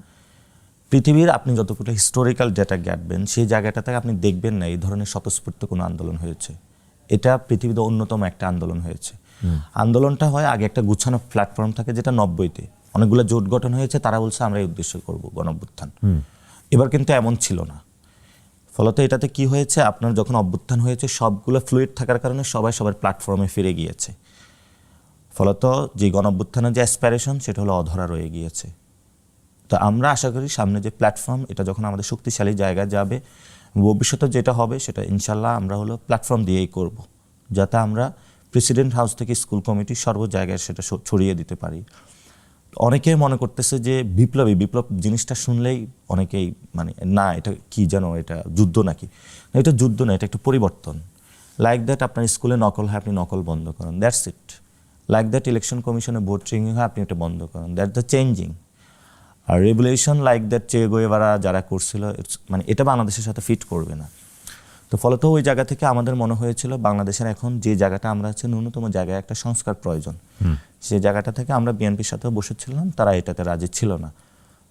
পৃথিবীর আপনি যতটুকু হিস্টোরিক্যাল ডেটা ঘাটবেন, সেই জায়গাটা থেকে আপনি দেখবেন না এই ধরনের স্বতঃস্ফূর্ত কোনো আন্দোলন হয়েছে। এটা পৃথিবীতে অন্যতম একটা আন্দোলন হয়েছে। আন্দোলনটা হয় আগে একটা গুছানো প্ল্যাটফর্ম থাকে, যেটা 90-তে অনেকগুলো জোট গঠন হয়েছে, তারা বলছে আমরা এই উদ্দেশ্য করবো গণঅভ্যুত্থান। এবার কিন্তু এমন ছিল না। ফলত এটাতে কি হয়েছে, আপনার যখন অভ্যুত্থান হয়েছে, সবগুলো ফ্লুইড থাকার কারণে সবাই সবার প্ল্যাটফর্মে ফিরে গিয়েছে। ফলত যে গণঅভ্যুত্থানের যে অ্যাসপিরেশন, সেটা হলো অধরা রয়ে গিয়েছে। তো আমরা আশা করি সামনে যে প্ল্যাটফর্ম, এটা যখন আমাদের শক্তিশালী জায়গায় যাবে, ভবিষ্যতে যেটা হবে সেটা ইনশাল্লাহ আমরা হলো প্ল্যাটফর্ম দিয়েই করব, যাতে আমরা প্রেসিডেন্ট হাউস থেকে স্কুল কমিটি সর্ব জায়গায় সেটা ছড়িয়ে দিতে পারি। অনেকেই মনে করতেছে যে বিপ্লব জিনিসটা শুনলেই অনেকেই মানে না এটা কি যেন, এটা যুদ্ধ নাকি। না, এটা যুদ্ধ না, এটা একটা পরিবর্তন। লাইক দ্যাট আপনার স্কুলে নকল হয়, আপনি নকল বন্ধ করেন, that's it. Like that election কমিশনে ভোট রিগিং হয়, আপনি এটা বন্ধ করেন, দ্যাটস দ্য চেঞ্জিং। আর revolution like that Che Guevara যারা করছিল, মানে এটা বাংলাদেশের সাথে ফিট করবে না। তো ফলত ওই জায়গা থেকে আমাদের মনে হয়েছিল বাংলাদেশের এখন যে জায়গাটা আমরা আছি ন্যূনতম জায়গায় একটা সংস্কার প্রয়োজন। সেই জায়গাটা থেকে আমরা বিএনপির সাথেও বসেছিলাম, তারা এটাতে রাজি ছিল না।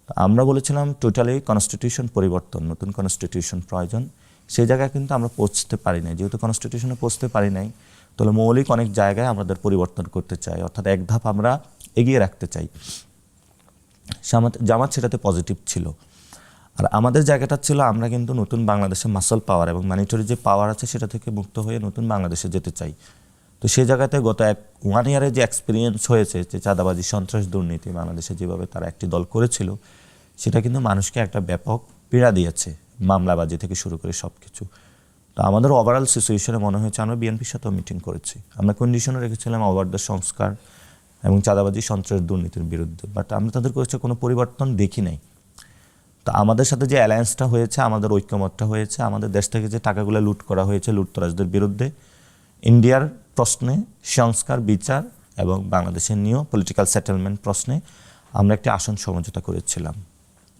তো আমরা বলেছিলাম টোটালি কনস্টিটিউশন পরিবর্তন, নতুন কনস্টিটিউশন প্রয়োজন। সেই জায়গায় কিন্তু আমরা পৌঁছতে পারি নাই। যেহেতু কনস্টিটিউশনে পৌঁছতে পারি নাই, তাহলে মৌলিক অনেক জায়গায় আমাদের পরিবর্তন করতে চাই, অর্থাৎ এক ধাপ আমরা এগিয়ে রাখতে চাই। জামাত সেটাতে পজিটিভ ছিল। আর আমাদের জায়গাটা ছিল আমরা কিন্তু নতুন বাংলাদেশে মাসল পাওয়ার এবং ম্যানিটরি যে পাওয়ার আছে সেটা থেকে মুক্ত হয়ে নতুন বাংলাদেশে যেতে চাই। তো সেই জায়গাতে গত 1 ইয়ারে যে এক্সপিরিয়েন্স হয়েছে, যে চাঁদাবাজি, সন্ত্রাস, দুর্নীতি বাংলাদেশে যেভাবে তারা একটি দল করেছিল, সেটা কিন্তু মানুষকে একটা ব্যাপক পীড়া দিয়েছে, মামলাবাজি থেকে শুরু করে সব কিছু। তো আমাদের ওভারঅল সিচুয়েশনে মনে হয়েছে, আমরা বিএনপির সাথেও মিটিং করেছি, আমরা কন্ডিশনও রেখেছিলাম অবাধ সংস্কার এবং চাঁদাবাজি, সন্ত্রাস, দুর্নীতির বিরুদ্ধে, বাট আমরা তাদের কাছে কোনো পরিবর্তন দেখি নাই। তো আমাদের সাথে যে অ্যালায়েন্সটা হয়েছে, আমাদের ঐক্যমতটা হয়েছে, আমাদের দেশ থেকে যে টাকাগুলো লুট করা হয়েছে লুটতরাজদের বিরুদ্ধে, ইন্ডিয়ার প্রশ্নে সংস্কার, বিচার এবং বাংলাদেশের নিয়েও পলিটিক্যাল সেটেলমেন্ট প্রশ্নে আমরা একটি আসন সমঝোতা করেছিলাম।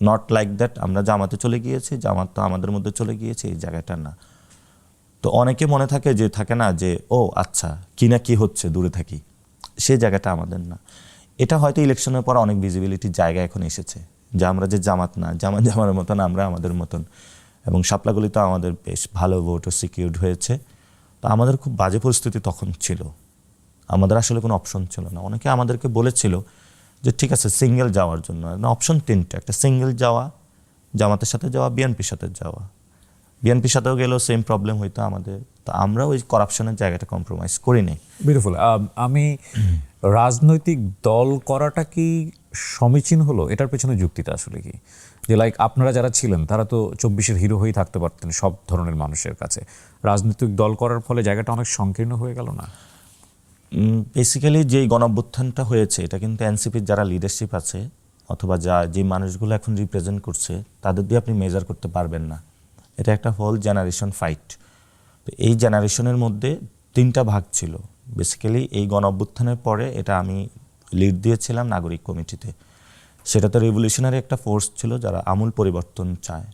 নট লাইক দ্যাট আমরা জামাতে চলে গিয়েছি, জামাত তো আমাদের মধ্যে চলে গিয়েছে, এই জায়গাটা না। তো অনেকে মনে থাকে যে থাকে না যে ও আচ্ছা কি না কি হচ্ছে, দূরে থাকি, সেই জায়গাটা আমাদের না। এটা হয়তো ইলেকশনের পর অনেক ভিজিবিলিটির জায়গা এখন এসেছে, যে আমরা যে জামাত না, জামার মতন আমরা আমাদের মতন, এবং শাপলাগুলিতে আমাদের বেশ ভালো ভোটও সিকিউরড হয়েছে। তো আমাদের খুব বাজে পরিস্থিতি তখন ছিল, আমাদের আসলে কোনো অপশন ছিল না। অনেকে আমাদেরকে বলেছিল যে ঠিক আছে সিঙ্গেল যাওয়ার জন্য, অপশন 3টা, একটা সিঙ্গেল যাওয়া, জামাতের সাথে যাওয়া, বিএনপির সাথে যাওয়া। বিএনপির সাথেও গেলেও সেম প্রবলেম হইতো আমাদের। তো আমরা ওই করাপশনের জায়গাটা কম্প্রোমাইজ করি নাই। বিউটিফুল। আমি রাজনৈতিক দল করাটা কি সমীচীন হলো, এটার পেছনে যুক্তিটা আসলে কি? যে লাইক আপনারা যারা ছিলেন তারা তো 24-এর হিরো হয়েই থাকতে পারতেন সব ধরনের মানুষের কাছে, রাজনৈতিক দল করার ফলে জায়গাটা অনেক সংকীর্ণ হয়ে গেল না? বেসিক্যালি যেই গণঅভ্যুত্থানটা হয়েছে, এটা কিন্তু এনসিপির যারা লিডারশিপ আছে অথবা যে মানুষগুলো এখন রিপ্রেজেন্ট করছে, তাদের দিয়ে আপনি মেজার করতে পারবেন না। এটা একটা হোল জেনারেশন ফাইট। তো এই জেনারেশনের মধ্যে 3টা ভাগ ছিল। বেসিক্যালি এই গণঅভ্যুত্থানের পরে এটা আমি লিড দিয়েছিলাম নাগরিক কমিটিতে। সেটাতে রেভলিউশনারি একটা ফোর্স ছিল যারা আমূল পরিবর্তন চায়।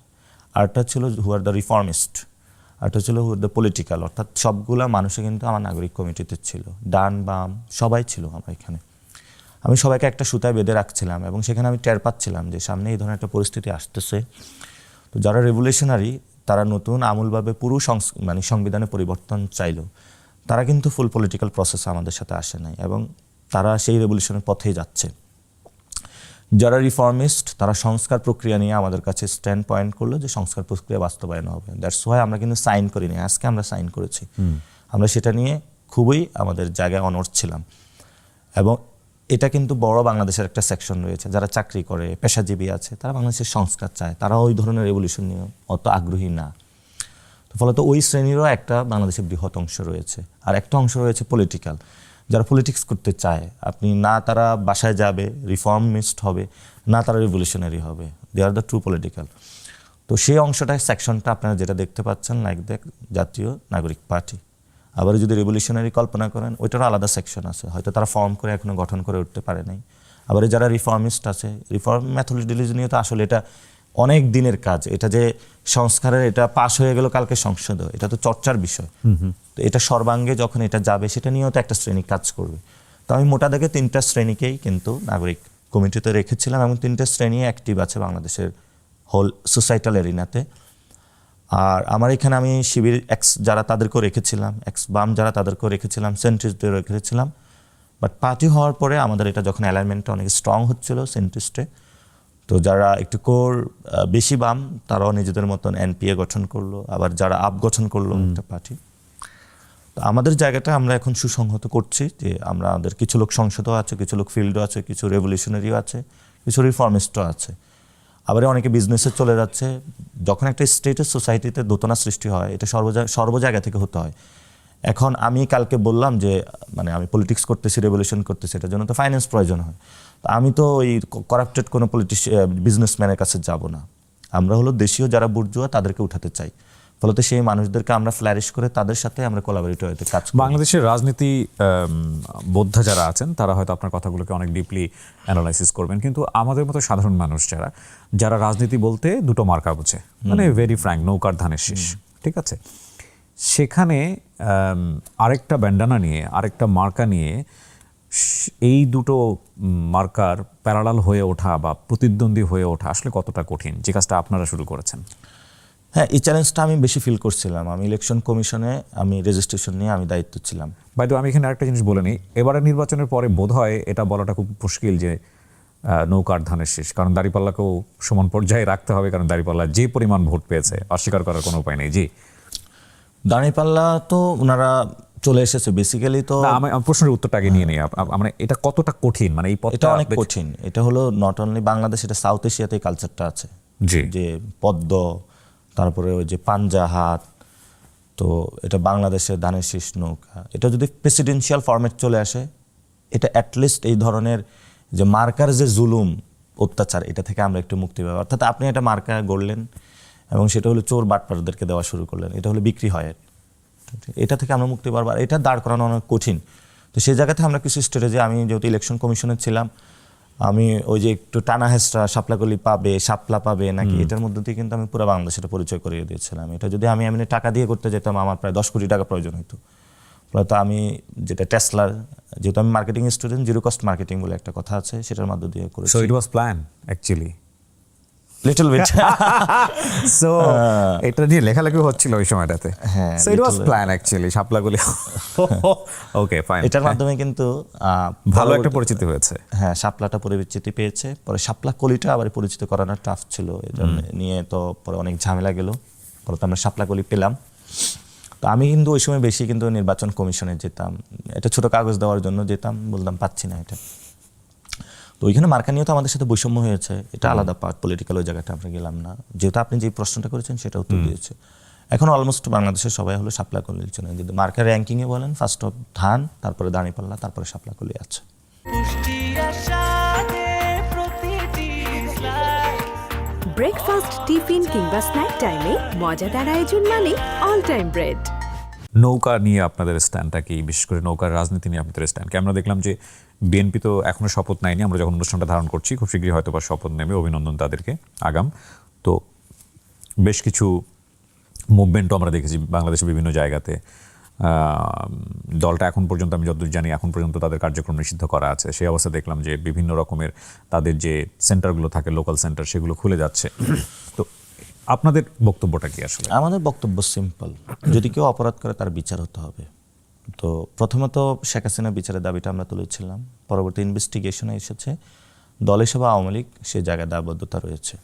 আরটা ছিল হু আর দ্য রিফর্মিস্ট, আরটা ছিল হু আর দ্য পলিটিক্যাল, অর্থাৎ সবগুলা মানুষে কিন্তু আমার নাগরিক কমিটিতে ছিল, ডান বাম সবাই ছিল আমার এখানে। আমি সবাইকে একটা সুতায় বেঁধে রাখছিলাম এবং সেখানে আমি টের পাচ্ছিলাম যে সামনে এই ধরনের একটা পরিস্থিতি আসতেছে। তো যারা রেভলিউশনারি, তারা নতুন আমূলভাবে পুরো মানে সংবিধানে পরিবর্তন চাইলো, তারা কিন্তু ফুল পলিটিক্যাল প্রসেসে আমাদের সাথে আসে নাই এবং তারা সেই রেভলিউশনের পথেই যাচ্ছে। যারা রিফর্মিস্ট, তারা সংস্কার প্রক্রিয়া নিয়ে আমাদের কাছে স্ট্যান্ড পয়েন্ট করলো যে সংস্কার প্রক্রিয়া বাস্তবায়ন হবে। দ্যাটস ওয়াই আমরা কিন্তু সাইন করিনি, আজকে আমরা সাইন করেছি। আমরা সেটা নিয়ে খুবই আমাদের জায়গায় অনড় ছিলাম। এবং এটা কিন্তু বড় বাংলাদেশের একটা সেকশন রয়েছে যারা চাকরি করে, পেশাজীবী আছে, তারা বাংলাদেশের সংস্কার চায়, তারা ওই ধরনের রেভলিউশন নিয়ে অত আগ্রহী না। তো ফলত ওই শ্রেণীরও একটা বাংলাদেশের বৃহৎ অংশ রয়েছে। আর একটা অংশ রয়েছে পলিটিক্যাল, যারা পলিটিক্স করতে চায়। আপনি না তারা বাসায় যাবে, রিফর্মিস্ট হবে, না তারা রিভলিউশনারি হবে, দে আর দ্য ট্রু পলিটিক্যাল। তো সেই অংশটা, সেকশনটা আপনারা যেটা দেখতে পাচ্ছেন লাইক দ্য জাতীয় নাগরিক পার্টি। আবার যদি রেভলিউশনারি কল্পনা করেন, ওইটারও আলাদা সেকশন আছে, হয়তো তারা ফর্ম করে এখনো গঠন করে উঠতে পারে নাই। আবার যারা রিফর্মিস্ট আছে, রিফর্ম মেথোডোলজি নিয়ে তো আসলে এটা অনেক দিনের কাজ। এটা যে সংস্কারের এটা পাশ হয়ে গেল কালকে সংসদ, এটা তো চর্চার বিষয়। তো এটা সর্বাঙ্গে যখন এটা যাবে, সেটা নিয়েও তো একটা শ্রেণী কাজ করবে। তো আমি মোটা দাগে 3টা শ্রেণীকেই কিন্তু নাগরিক কমিটিতে রেখেছিলাম এবং 3টা শ্রেণী অ্যাক্টিভ আছে বাংলাদেশের হোল সোসাইটাল এরিনাতে। আর আমার এখানে আমি শিবির এক্স যারা তাদেরকেও রেখেছিলাম, এক্স বাম যারা তাদেরকেও রেখেছিলাম, সেন্ট্রিস্টদের রেখেছিলাম। বাট পার্টি হওয়ার পরে আমাদের এটা যখন অ্যালাইনমেন্টটা অনেক স্ট্রং হচ্ছিল সেন্ট্রিস্টে, তো যারা একটু কোর বেশি বাম, তারাও নিজেদের মতন এনপিএ গঠন করলো, আবার যারা আপ গঠন করলো একটা পার্টি। তো আমাদের জায়গাটা আমরা এখন সুসংহত করছি যে আমাদের কিছু লোক সংসদও আছে, কিছু লোক ফিল্ডও আছে, কিছু রেভলিউশনারিও আছে, কিছু রিফর্মিস্টও আছে। আবার অনেকে বিজনেসে চলে যাচ্ছে। যখন একটা স্টেটের সোসাইটিতে দোতনা সৃষ্টি হয়, এটা সর্ব জায়গা থেকে হতে হয়। এখন আমি কালকে বললাম যে মানে আমি পলিটিক্স করতেছি, রেভলিউশন করতেছি, এটার জন্য তো ফাইন্যান্স প্রয়োজন হয়। তো আমি তো ওই করাপ্টেড কোনো বিজনেসম্যানের কাছে যাব না। আমরা হলো দেশীয় যারা বুর্জুয়া, তাদেরকে উঠাতে চাই। ফলত সেই মানুষদেরকে আমরা ফ্ল্যারিশ করে তাদের সাথে আমরা কোলাবরেটর হতে কাজ করি। বাংলাদেশের রাজনীতি বোদ্ধা যারা আছেন তারা হয়তো আপনার কথাগুলোকে অনেক ডিপলি অ্যানালাইসিস করবেন, কিন্তু আমাদের মতো সাধারণ মানুষ যারা রাজনীতি বলতে দুটো মার্কা বোঝে, মানে ভেরি ফ্র্যাঙ্ক, নৌকার ধানের শীষ, ঠিক আছে, সেখানে আরেকটা ব্যান্ডানা নিয়ে, আরেকটা মার্কা নিয়ে এই দুটো মার্কার প্যারালাল হয়ে ওঠা বা প্রতিদ্বন্দ্বী হয়ে ওঠা আসলে কতটা কঠিন, যে কাজটা আপনারা শুরু করেছেন? হ্যাঁ, এই চ্যালেঞ্জটা আমি বেশি ফিল করছিলাম। আমি ইলেকশন কমিশনে আমি রেজিস্ট্রেশন নিয়ে আমি দায়িত্ব ছিলাম। বাইদ আমি এখানে আরেকটা জিনিস বলে নিই, এবারের নির্বাচনের পরে বোধহয় এটা বলাটা খুব মুশকিল যে নৌকার ধানের শীষ, কারণ দাঁড়িপাল্লাকেও সমান পর্যায়ে রাখতে হবে, কারণ দাঁড়িপাল্লা যে পরিমাণ ভোট পেয়েছে অস্বীকার করার কোনো উপায় নেই। জি, দাঁড়িপাল্লা তো ওনারা চলে এসেছে বেসিক্যালি। তো আমি প্রশ্নের উত্তরটা আগে নিয়ে নিই, মানে এটা কতটা কঠিন, মানে এই এটা অনেক কঠিন। এটা হলো নট অনলি বাংলাদেশ, এটা সাউথ এশিয়াতে এই কালচারটা আছে। জি, যে পদ্ম, তারপরে ওই যে পাঞ্জা হাত, তো এটা বাংলাদেশের ধানের শীষ নৌকা। এটা যদি প্রেসিডেন্সিয়াল ফরম্যাট চলে আসে, এটা অ্যাটলিস্ট এই ধরনের যে মার্কার যে জুলুম অত্যাচার, এটা থেকে আমরা একটু মুক্তি পাবো। অর্থাৎ আপনি একটা মার্কা গড়লেন এবং সেটা হলো চোর বাটপারদেরকে দেওয়া শুরু করলেন, এটা হলো বিক্রি হয়, এটা থেকে আমরা মুক্তি পাবো। আর এটা দাঁড় করানো অনেক কঠিন। তো সেই জায়গাতে আমরা কিছু স্ট্র্যাটেজি, আমি যেহেতু ইলেকশন কমিশনে ছিলাম, আমি ওই যে একটু টানা হেসরা শাপলাকলি পাবে, শাপলা পাবে নাকি, এটার মধ্যে দিয়ে কিন্তু আমি পুরো বাংলাদেশের পরিচয় করিয়ে দিয়েছিলাম। এটা যদি আমি এমনি টাকা দিয়ে করতে যেতাম, আমার প্রায় 10 কোটি টাকা প্রয়োজন হতো। ফলত আমি যেটা টেসলার, যেহেতু আমি marketing student, zero cost marketing বলে একটা কথা আছে, সেটার মধ্য দিয়ে করেছি। So it was plan actually, little bit. সো এটা নিয়ে লেখালেখি হচ্ছিল ওই সময়টাতে। হ্যাঁ, so it was plan actually, শাপলাগুলি। Okay, fine. এটার মাধ্যমে কিন্তু ভালো একটা পরিচিতি হয়েছে। হ্যাঁ, শাপলাটা পরিচিতি পেয়েছে। পরে শাপলা কলিটা আবার পরিচিত করানো টাফ ছিল, এটা নিয়ে তো পরে অনেক ঝামেলা গেল। পরে তো আমরা শাপলা কলি পেলাম। তো আমি কিন্তু ওই সময় বেশি কিন্তু নির্বাচন কমিশনে যেতাম, এটা ছোট কাগজ দেওয়ার জন্য যেতাম, বলতাম পাচ্ছি না এটা। তো ওইখানে মার্কা নিয়েও তো আমাদের সাথে বৈষম্য হয়েছে, এটা আলাদা পার্ট, পলিটিক্যাল ওই জায়গাটা আমরা গেলাম না। যেহেতু আপনি যে প্রশ্নটা করেছেন সেটা উত্তর দিয়েছে। এখন অলমোস্ট বাংলাদেশের সবাই হলো শাপলা কলির জন্য। যদি মার্কার র্যাঙ্কিংয়ে বলেন, ফার্স্ট অফ ধান, তারপরে দাঁড়িপাল্লা, তারপরে শাপলা কলি আছে। ব্রেকফাস্ট, টিফিন কিংবা স্ন্যাক টাইমে মজাদার আয়োজন মানে অল টাইম ব্রেড। নৌকা নিয়ে আপনাদের স্ট্যান্ডটা কি, বিশেষ করে নৌকার রাজনীতি নিয়ে আপনাদের স্ট্যান্ড কি? আমরা দেখলাম যে বিএনপি তো এখনো শপথ নেয়নি, আমরা যখন অনুষ্ঠানটা ধারণ করছি খুব শীঘ্রই হয়তো বা শপথ নেবে, অভিনন্দন তাদেরকে আগাম। তো বেশ কিছু মুভমেন্টও আমরা দেখেছি বাংলাদেশের বিভিন্ন জায়গাতে। দলটা এখন পর্যন্ত, আমি যতদূর জানি, এখন পর্যন্ত তাদের কার্যক্রম নিষিদ্ধ করা আছে। সেই অবস্থা দেখলাম যে বিভিন্ন রকমের তাদের যে সেন্টারগুলো থাকে, লোকাল সেন্টার, সেগুলো খুলে যাচ্ছে। তো আপনাদের বক্তব্যটা কি আসলে? আমাদের বক্তব্য সিম্পল, যদি কেউ অপরাধ করে তার বিচার হতে হবে। তো প্রথমত শেখ হাসিনা বিচারের দাবিটা আমরা তুলেছিলাম, পরবর্তী ইনভেস্টিগেশনে এসেছে দল হিসেবে আওয়ামী লীগ সে জায়গায় দায়বদ্ধতা রয়েছে।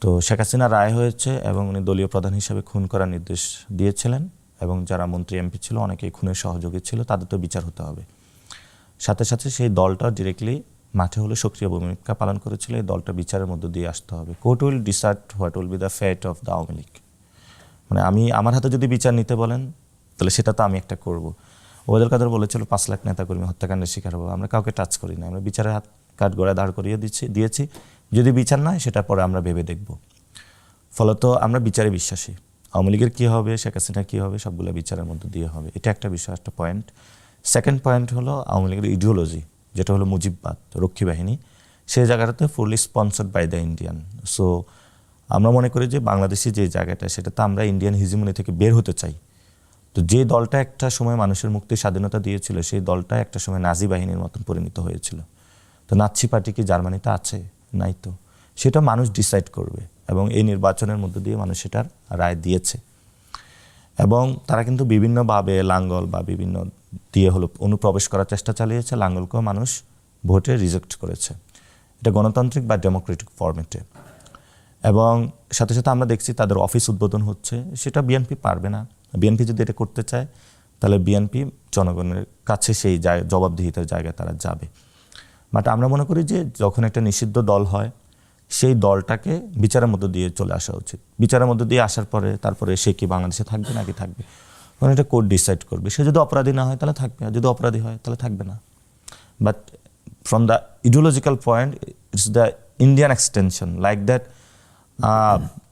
তো শেখ হাসিনা রায় হয়েছে এবং উনি দলীয় প্রধান হিসেবে খুন করার নির্দেশ দিয়েছিলেন, এবং যারা মন্ত্রী এমপি ছিল অনেকেই খুনের সহযোগী ছিল, তাদের তো বিচার হতে হবে। সাথে সাথে সেই দলটা ডিরেক্টলি মাঠে হলে সক্রিয় ভূমিকা পালন করেছিল, এই দলটা বিচারের মধ্য দিয়ে আসতে হবে। Court will decide what will be the fate of the Awami League. মানে আমার হাতে যদি বিচার নিতে বলেন, তাহলে সেটা তো আমি একটা করব। ওবায়দুল কাদের বলেছিল 5 লাখ নেতাকর্মী হত্যাকাণ্ডের শিকার হবো, আমরা কাউকে টাচ করি না, আমরা বিচারের হাত কাঠ গড়ায় দাঁড় করিয়ে দিয়েছি। যদি বিচার না হয় সেটা পরে আমরা ভেবে দেখব। ফলত আমরা বিচারে বিশ্বাসী। আওয়ামী লীগের কী হবে, শেখ হাসিনার কী হবে, সবগুলো বিচারের মধ্যে দিয়ে হবে, এটা একটা বিষয়, একটা পয়েন্ট। সেকেন্ড পয়েন্ট হলো আওয়ামী লীগের ইডিওলজি, যেটা হলো মুজিববাদ, রক্ষী বাহিনী, সেই জায়গাটাতে fully sponsored by the Indian. So আমরা মনে করি যে বাংলাদেশি যে জায়গাটা, সেটাতে আমরা ইন্ডিয়ান হিজিমনি থেকে বের হতে চাই। তো যে দলটা একটা সময় মানুষের মুক্তির স্বাধীনতা দিয়েছিল, সেই দলটা একটা সময় নাজি বাহিনীর মতন পরিণত হয়েছিল। তো নাৎসি পার্টি কি জার্মানিতে আছে? নাই তো। সেটা মানুষ ডিসাইড করবে, এবং এই নির্বাচনের মধ্য দিয়ে মানুষ সেটার রায় দিয়েছে। এবং তারা কিন্তু বিভিন্নভাবে লাঙ্গল বা বিভিন্ন দিয়ে হলো অনুপ্রবেশ করার চেষ্টা চালিয়েছে, লাঙ্গলকেও মানুষ ভোটে রিজেক্ট করেছে। এটা গণতান্ত্রিক বা ডেমোক্রেটিক ফরম্যাটে। এবং সাথে সাথে আমরা দেখছি তাদের অফিস উদ্বোধন হচ্ছে, সেটা বিএনপি পারবে না। বিএনপি যদি এটা করতে চায়, তাহলে বিএনপি জনগণের কাছে সেই জবাবদিহিতার জায়গায় তারা যাবে। বাট আমরা মনে করি যে যখন একটা নিষিদ্ধ দল হয়, সেই দলটাকে বিচারের মধ্য দিয়ে চলে আসা উচিত। বিচারের মধ্য দিয়ে আসার পরে তারপরে সে কি বাংলাদেশে থাকবে নাকি থাকবে, কারণ এটা কোর্ট ডিসাইড করবে। সে যদি অপরাধী না হয় তাহলে থাকবে, আর যদি অপরাধী হয় তাহলে থাকবে না। But from the ideological point it's the Indian extension like that.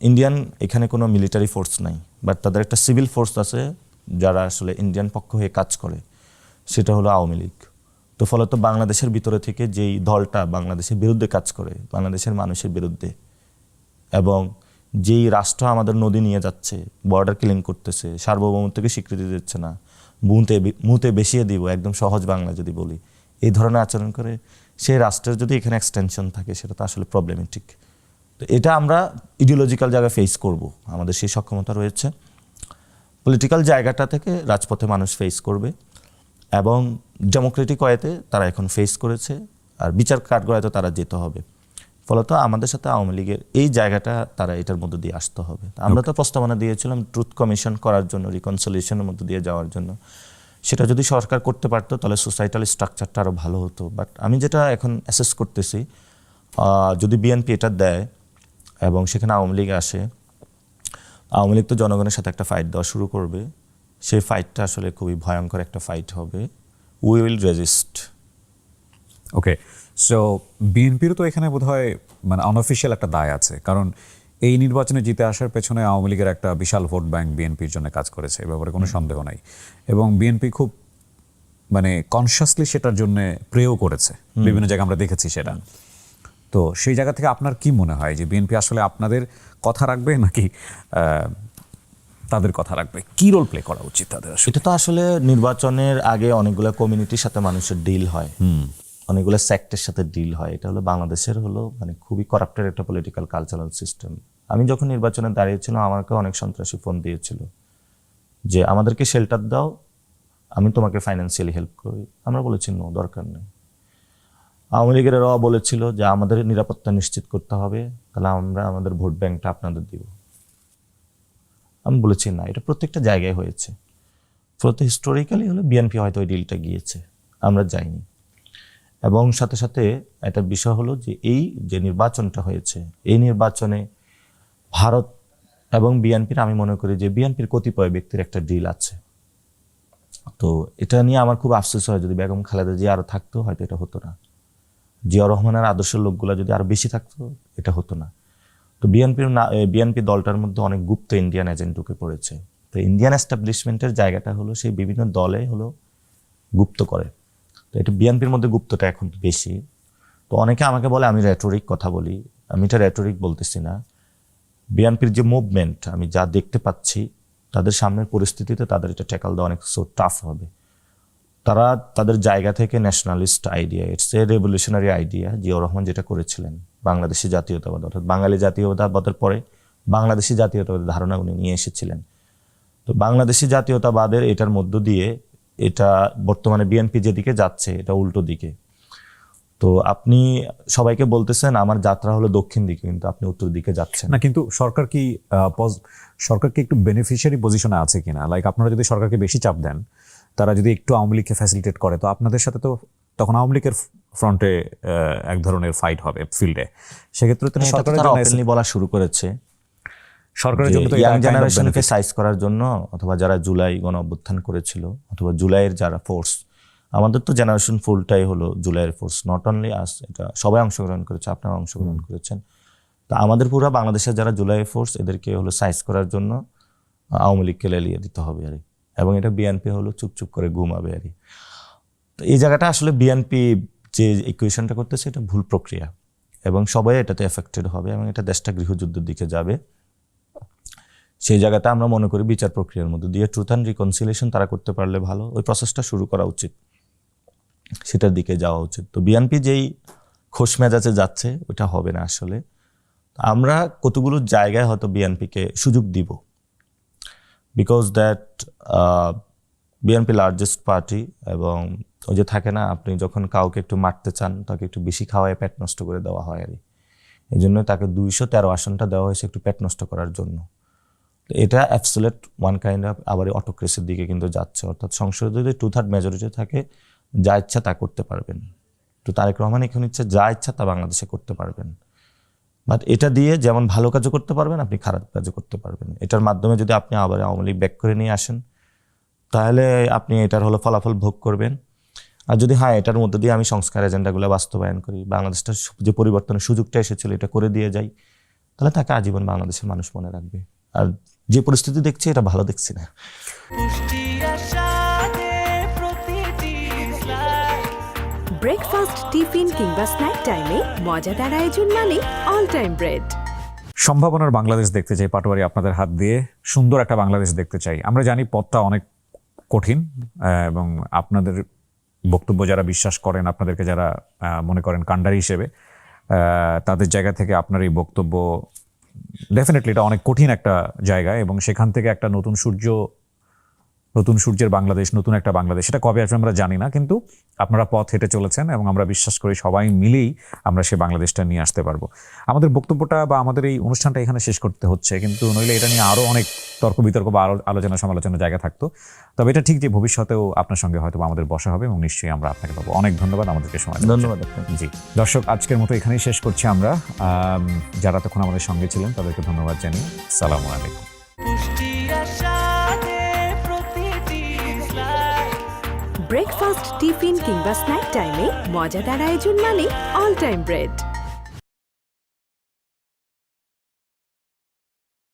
Indian এখানে কোনো মিলিটারি ফোর্স নাই, বাট তাদের একটা সিভিল ফোর্স আছে যারা আসলে ইন্ডিয়ান পক্ষ হয়ে কাজ করে, সেটা হলো আওয়ামী লীগ। তো ফলত বাংলাদেশের ভিতরে থেকে যেই দলটা বাংলাদেশের বিরুদ্ধে কাজ করে, বাংলাদেশের মানুষের বিরুদ্ধে, এবং যেই রাষ্ট্র আমাদের নদী নিয়ে যাচ্ছে, বর্ডার কিলিং করতেছে, সার্বভৌমত্বকে স্বীকৃতি দিচ্ছে না, মুতে বেশিয়ে দিব, একদম সহজ বাংলা যদি বলি, এই ধরনের আচরণ করে, সেই রাষ্ট্রের যদি এখানে এক্সটেনশন থাকে সেটা তো আসলে প্রবলেমেটিক। তো এটা আমরা ইডিওলজিক্যাল জায়গায় ফেস করব, আমাদের সেই সক্ষমতা রয়েছে। পলিটিক্যাল জায়গাটা থেকে রাজপথে মানুষ ফেস করবে, এবং ডেমোক্রেটিক ওয়েতে তারা এখন ফেস করেছে, আর বিচার কাঠগড়ায় তো তারা যেতে হবে। ফলত আমাদের সাথে আওয়ামী লীগের এই জায়গাটা তারা এটার মধ্যে দিয়ে আসতে হবে। আমরা তো প্রস্তাবনা দিয়েছিলাম ট্রুথ কমিশন করার জন্য, রিকনসিলিয়েশনের মধ্যে দিয়ে যাওয়ার জন্য। সেটা যদি সরকার করতে পারতো তাহলে সোসাইটাল স্ট্রাকচারটা আরও ভালো হতো। বাট আমি যেটা এখন অ্যাসেস করতেছি, যদি বিএনপি এটা দেয় এবং সেখানে আওয়ামী লীগ আসে, আওয়ামী লীগ তো জনগণের সাথে একটা ফাইট দেওয়া শুরু করবে। সেই ফাইটটা আসলে খুবই ভয়ঙ্কর একটা ফাইট হবে। We will resist. Okay, so বিএনপিরও তো এখানে বোধহয় মানে আনঅফিসিয়াল একটা দায় আছে, কারণ এই নির্বাচনে জিতে আসার পেছনে আওয়ামী লীগের একটা বিশাল ভোট ব্যাংক বিএনপির জন্য কাজ করেছে, এ ব্যাপারে কোনো সন্দেহ নাই। এবং বিএনপি খুব মানে কনসিয়াসলি সেটার জন্য প্রেও করেছে, বিভিন্ন জায়গায় আমরা দেখেছি সেটা। তো সেই জায়গা থেকে আপনার কি মনে হয় যে বিএনপি আসলে আপনাদের কথা রাখবে নাকি তাদের কথা রাখবে? কি রোল প্লে করা উচিত তাদের আসলে? এটা তো আসলে নির্বাচনের আগে অনেকগুলো কমিউনিটির সাথে মানুষের ডিল হয়, অনেকগুলো সেক্টের সাথে ডিল হয়। এটা হলো বাংলাদেশের হলো মানে খুবই করাপ্টেড একটা পলিটিক্যাল কালচারাল সিস্টেম। আমি যখন নির্বাচনে দাঁড়িয়েছিলাম আমাকে অনেক সন্ত্রাসী ফোন দিয়েছিল যে আমাদেরকে শেল্টার দাও, আমি তোমাকে ফাইন্যান্সিয়ালি হেল্প করি। আমরা বলেছি নো, দরকার নেই। আওয়ামী লীগের র বলেছিল যে আমাদের নিরাপত্তা নিশ্চিত করতে হবে, তাহলে আমরা আমাদের ভোট ব্যাংকটা আপনাদের দিব। আমি বলেছি না, এটা প্রত্যেকটা জায়গায় হয়েছে। ফলত হিস্টোরিক্যালি হলো বিএনপি হয়তো ওই ডিলটা গিয়েছে, আমরা যাইনি। এবং সাথে সাথে একটা বিষয় হলো যে এই যে নির্বাচনটা হয়েছে, এই নির্বাচনে ভারত এবং বিএনপির, আমি মনে করি যে বিএনপির কতিপয় ব্যক্তির একটা ডিল আছে। তো এটা নিয়ে আমার খুব আফসোস হয়, যদি বেগম খালেদা জিয়া আরও থাকতো হয়তো এটা হতো না। জিয়া রহমানের আদর্শের লোকগুলো যদি আরো বেশি থাকতো এটা হতো না। তো বিএনপি দলটার মধ্যে অনেক গুপ্ত ইন্ডিয়ান এজেন্ট ঢুকে পড়েছে। তো ইন্ডিয়ান এস্টাবলিশমেন্টের জায়গাটা হলো সেই বিভিন্ন দলে হলো গুপ্ত করে। তো এটা বিএনপির মধ্যে গুপ্তটা এখন বেশি। তো অনেকে আমাকে বলে আমি রেটরিক কথা বলি, আমি এটা রেটরিক বলতেছি না। বিএনপির যে মুভমেন্ট আমি যা দেখতে পাচ্ছি, তাদের সামনের পরিস্থিতিতে তাদের এটা ট্যাকল দেওয়া অনেক টাফ হবে। তারা তাদের জায়গা থেকে nationalist idea, it's a revolutionary idea, Ziaur Rahman যেটা করেছিলেন, বাংলাদেশি জাতীয়তাবাদ, অর্থাৎ বাঙালি জাতীয়তাবাদের পরে বাংলাদেশি জাতীয়তাবাদের ধারণা উনি নিয়ে এসেছিলেন। তো বাংলাদেশি জাতীয়তাবাদের এটার মধ্য দিয়ে এটা বর্তমানে বিএনপি যেদিকে যাচ্ছে এটা উল্টো দিকে। তো আপনি সবাইকে বলতেছেন আমার যাত্রা হলো দক্ষিণ দিকে, কিন্তু আপনি উত্তর দিকে যাচ্ছেন না। কিন্তু সরকার কি একটু বেনিফিশিয়ারি পজিশনে আছে কিনা? লাইক আপনারা যদি সরকারকে বেশি চাপ দেন, তারা যদি একটু আওয়ামী লীগকে ফ্যাসিলিটেট করে, তো আপনাদের সাথে তো তখন আওয়ামী লীগের ফ্রন্টে এক ধরনের ফাইট হবে ফিল্ডে। সেক্ষেত্রে তো সরকারের জন্য ওপেনলি বলা শুরু করেছে, সরকারের জন্য তো ইয়াং জেনারেশনকে সাইজ করার জন্য, অথবা যারা জুলাই গণ অভ্যুত্থান করেছিল, অথবা জুলাইয়ের যারা ফোর্স, আমাদের তো জেনারেশন ফুলটাই হলো জুলাইয়ের ফোর্স, নট অনলি আস, এটা সবাই অংশগ্রহণ করেছে, আপনারা অংশগ্রহণ করেছেন। তা আমাদের পুরো বাংলাদেশের যারা জুলাই ফোর্স, এদেরকে হলো সাইজ করার জন্য আওয়ামী লীগকে লেলিয়ে দিতে হবে আর, এবং এটা বিএনপি হলো চুপচুপ করে ঘুমাবে আর। তো এই জায়গাটা আসলে বিএনপি যে ইকুয়েশনটা করতেছে এটা ভুল প্রক্রিয়া, এবং সবাই এটাতে এফেক্টেড হবে, এবং এটা দেশটা গৃহযুদ্ধের দিকে যাবে। সেই জায়গাটা আমরা মনে করি বিচার প্রক্রিয়ার মধ্যে দিয়ে ট্রুথ অ্যান্ড রিকনসিলিয়েশন তারা করতে পারলে ভালো, ওই প্রসেসটা শুরু করা উচিত, সেটার দিকে যাওয়া উচিত। তো বিএনপি যেই খোশ মেজাজে যাচ্ছে ওটা হবে না আসলে। আমরা কতগুলো জায়গায় হয়তো বিএনপিকে সুযোগ দিব, because that BNP largest party, এবং ওই যে থাকে না, আপনি যখন কাউকে একটু মারতে চান তাকে একটু বেশি খাওয়ায় পেট নষ্ট করে দেওয়া হয় আর, এই জন্য তাকে 213 আসনটা দেওয়া হয়েছে একটু পেট নষ্ট করার জন্য। এটা অ্যাবসোলিউট ওয়ান কাইন্ড অফ আবার অটোক্রেসির দিকে কিন্তু যাচ্ছে, অর্থাৎ সংসদে যদি 2/3 মেজরিটি থাকে, যা ইচ্ছা তা করতে পারবেন। তো তারেক রহমান এখন ইচ্ছা যা ইচ্ছা তা বাংলাদেশে করতে পারবেন। বাট এটা দিয়ে যেমন ভালো কাজও করতে পারবেন, আপনি খারাপ কাজও করতে পারবেন। এটার মাধ্যমে যদি আপনি আবার আওয়ামী লীগ ব্যাক করে নিয়ে আসেন, তাহলে আপনি এটার হলো ফলাফল ভোগ করবেন। আর যদি এটার মধ্যে দিয়ে আমি সংস্কার এজেন্ডাগুলো বাস্তবায়ন করি, বাংলাদেশটা যে পরিবর্তনের সুযোগটা এসেছিল এটা করে দিয়ে যাই, তাহলে তাকে আজীবন বাংলাদেশের মানুষ মনে রাখবে। আর যে পরিস্থিতি দেখছি এটা ভালো দেখছি না। ব্রেকফাস্ট, টিফিন কিংবা স্ন্যাক টাইমে মজাদার আয়োজন মানে অল টাইম ব্রেড। সম্ভাবনার বাংলাদেশ দেখতে চাই পাটোয়ারি আপনাদের হাত দিয়ে, সুন্দর একটা বাংলাদেশ দেখতে চাই। আমরা জানি পথটা অনেক কঠিন, এবং আপনাদের বক্তব্য যারা বিশ্বাস করেন, আপনাদেরকে যারা মনে করেন কাণ্ডারি হিসেবে, তাদের জায়গা থেকে আপনার এই বক্তব্য ডেফিনেটলি এটা অনেক কঠিন একটা জায়গা, এবং সেখান থেকে একটা নতুন সূর্যের বাংলাদেশ, নতুন একটা বাংলাদেশ, সেটা কবে আসবে আমরা জানি না, কিন্তু আপনারা পথ হেঁটে চলেছেন এবং আমরা বিশ্বাস করি সবাই মিলেই আমরা সেই বাংলাদেশটা নিয়ে আসতে পারবো। আমাদের বক্তব্যটা বা আমাদের এই অনুষ্ঠানটা এখানে শেষ করতে হচ্ছে, কিন্তু নইলে এটা নিয়ে আরও অনেক তর্ক বিতর্ক বা আলোচনা সমালোচনার জায়গা থাকতো। তবে এটা ঠিক যে ভবিষ্যতেও আপনার সঙ্গে হয়তো আমাদের বসা হবে, এবং নিশ্চয়ই আমরা আপনাকে পাবো। অনেক ধন্যবাদ আমাদেরকে সময় দেওয়ার জন্য। ধন্যবাদ আপনাকে। জি দর্শক, আজকের মতো এখানেই শেষ করছি আমরা। যারা তখন আমাদের সঙ্গে ছিলেন তাদেরকে ধন্যবাদ জানিয়ে আসসালামু আলাইকুম। ব্রেকফাস্ট, টিফিন কিংবা স্ন্যাক টাইমে মজাদার আয়োজন মানে অল টাইম ব্রেড।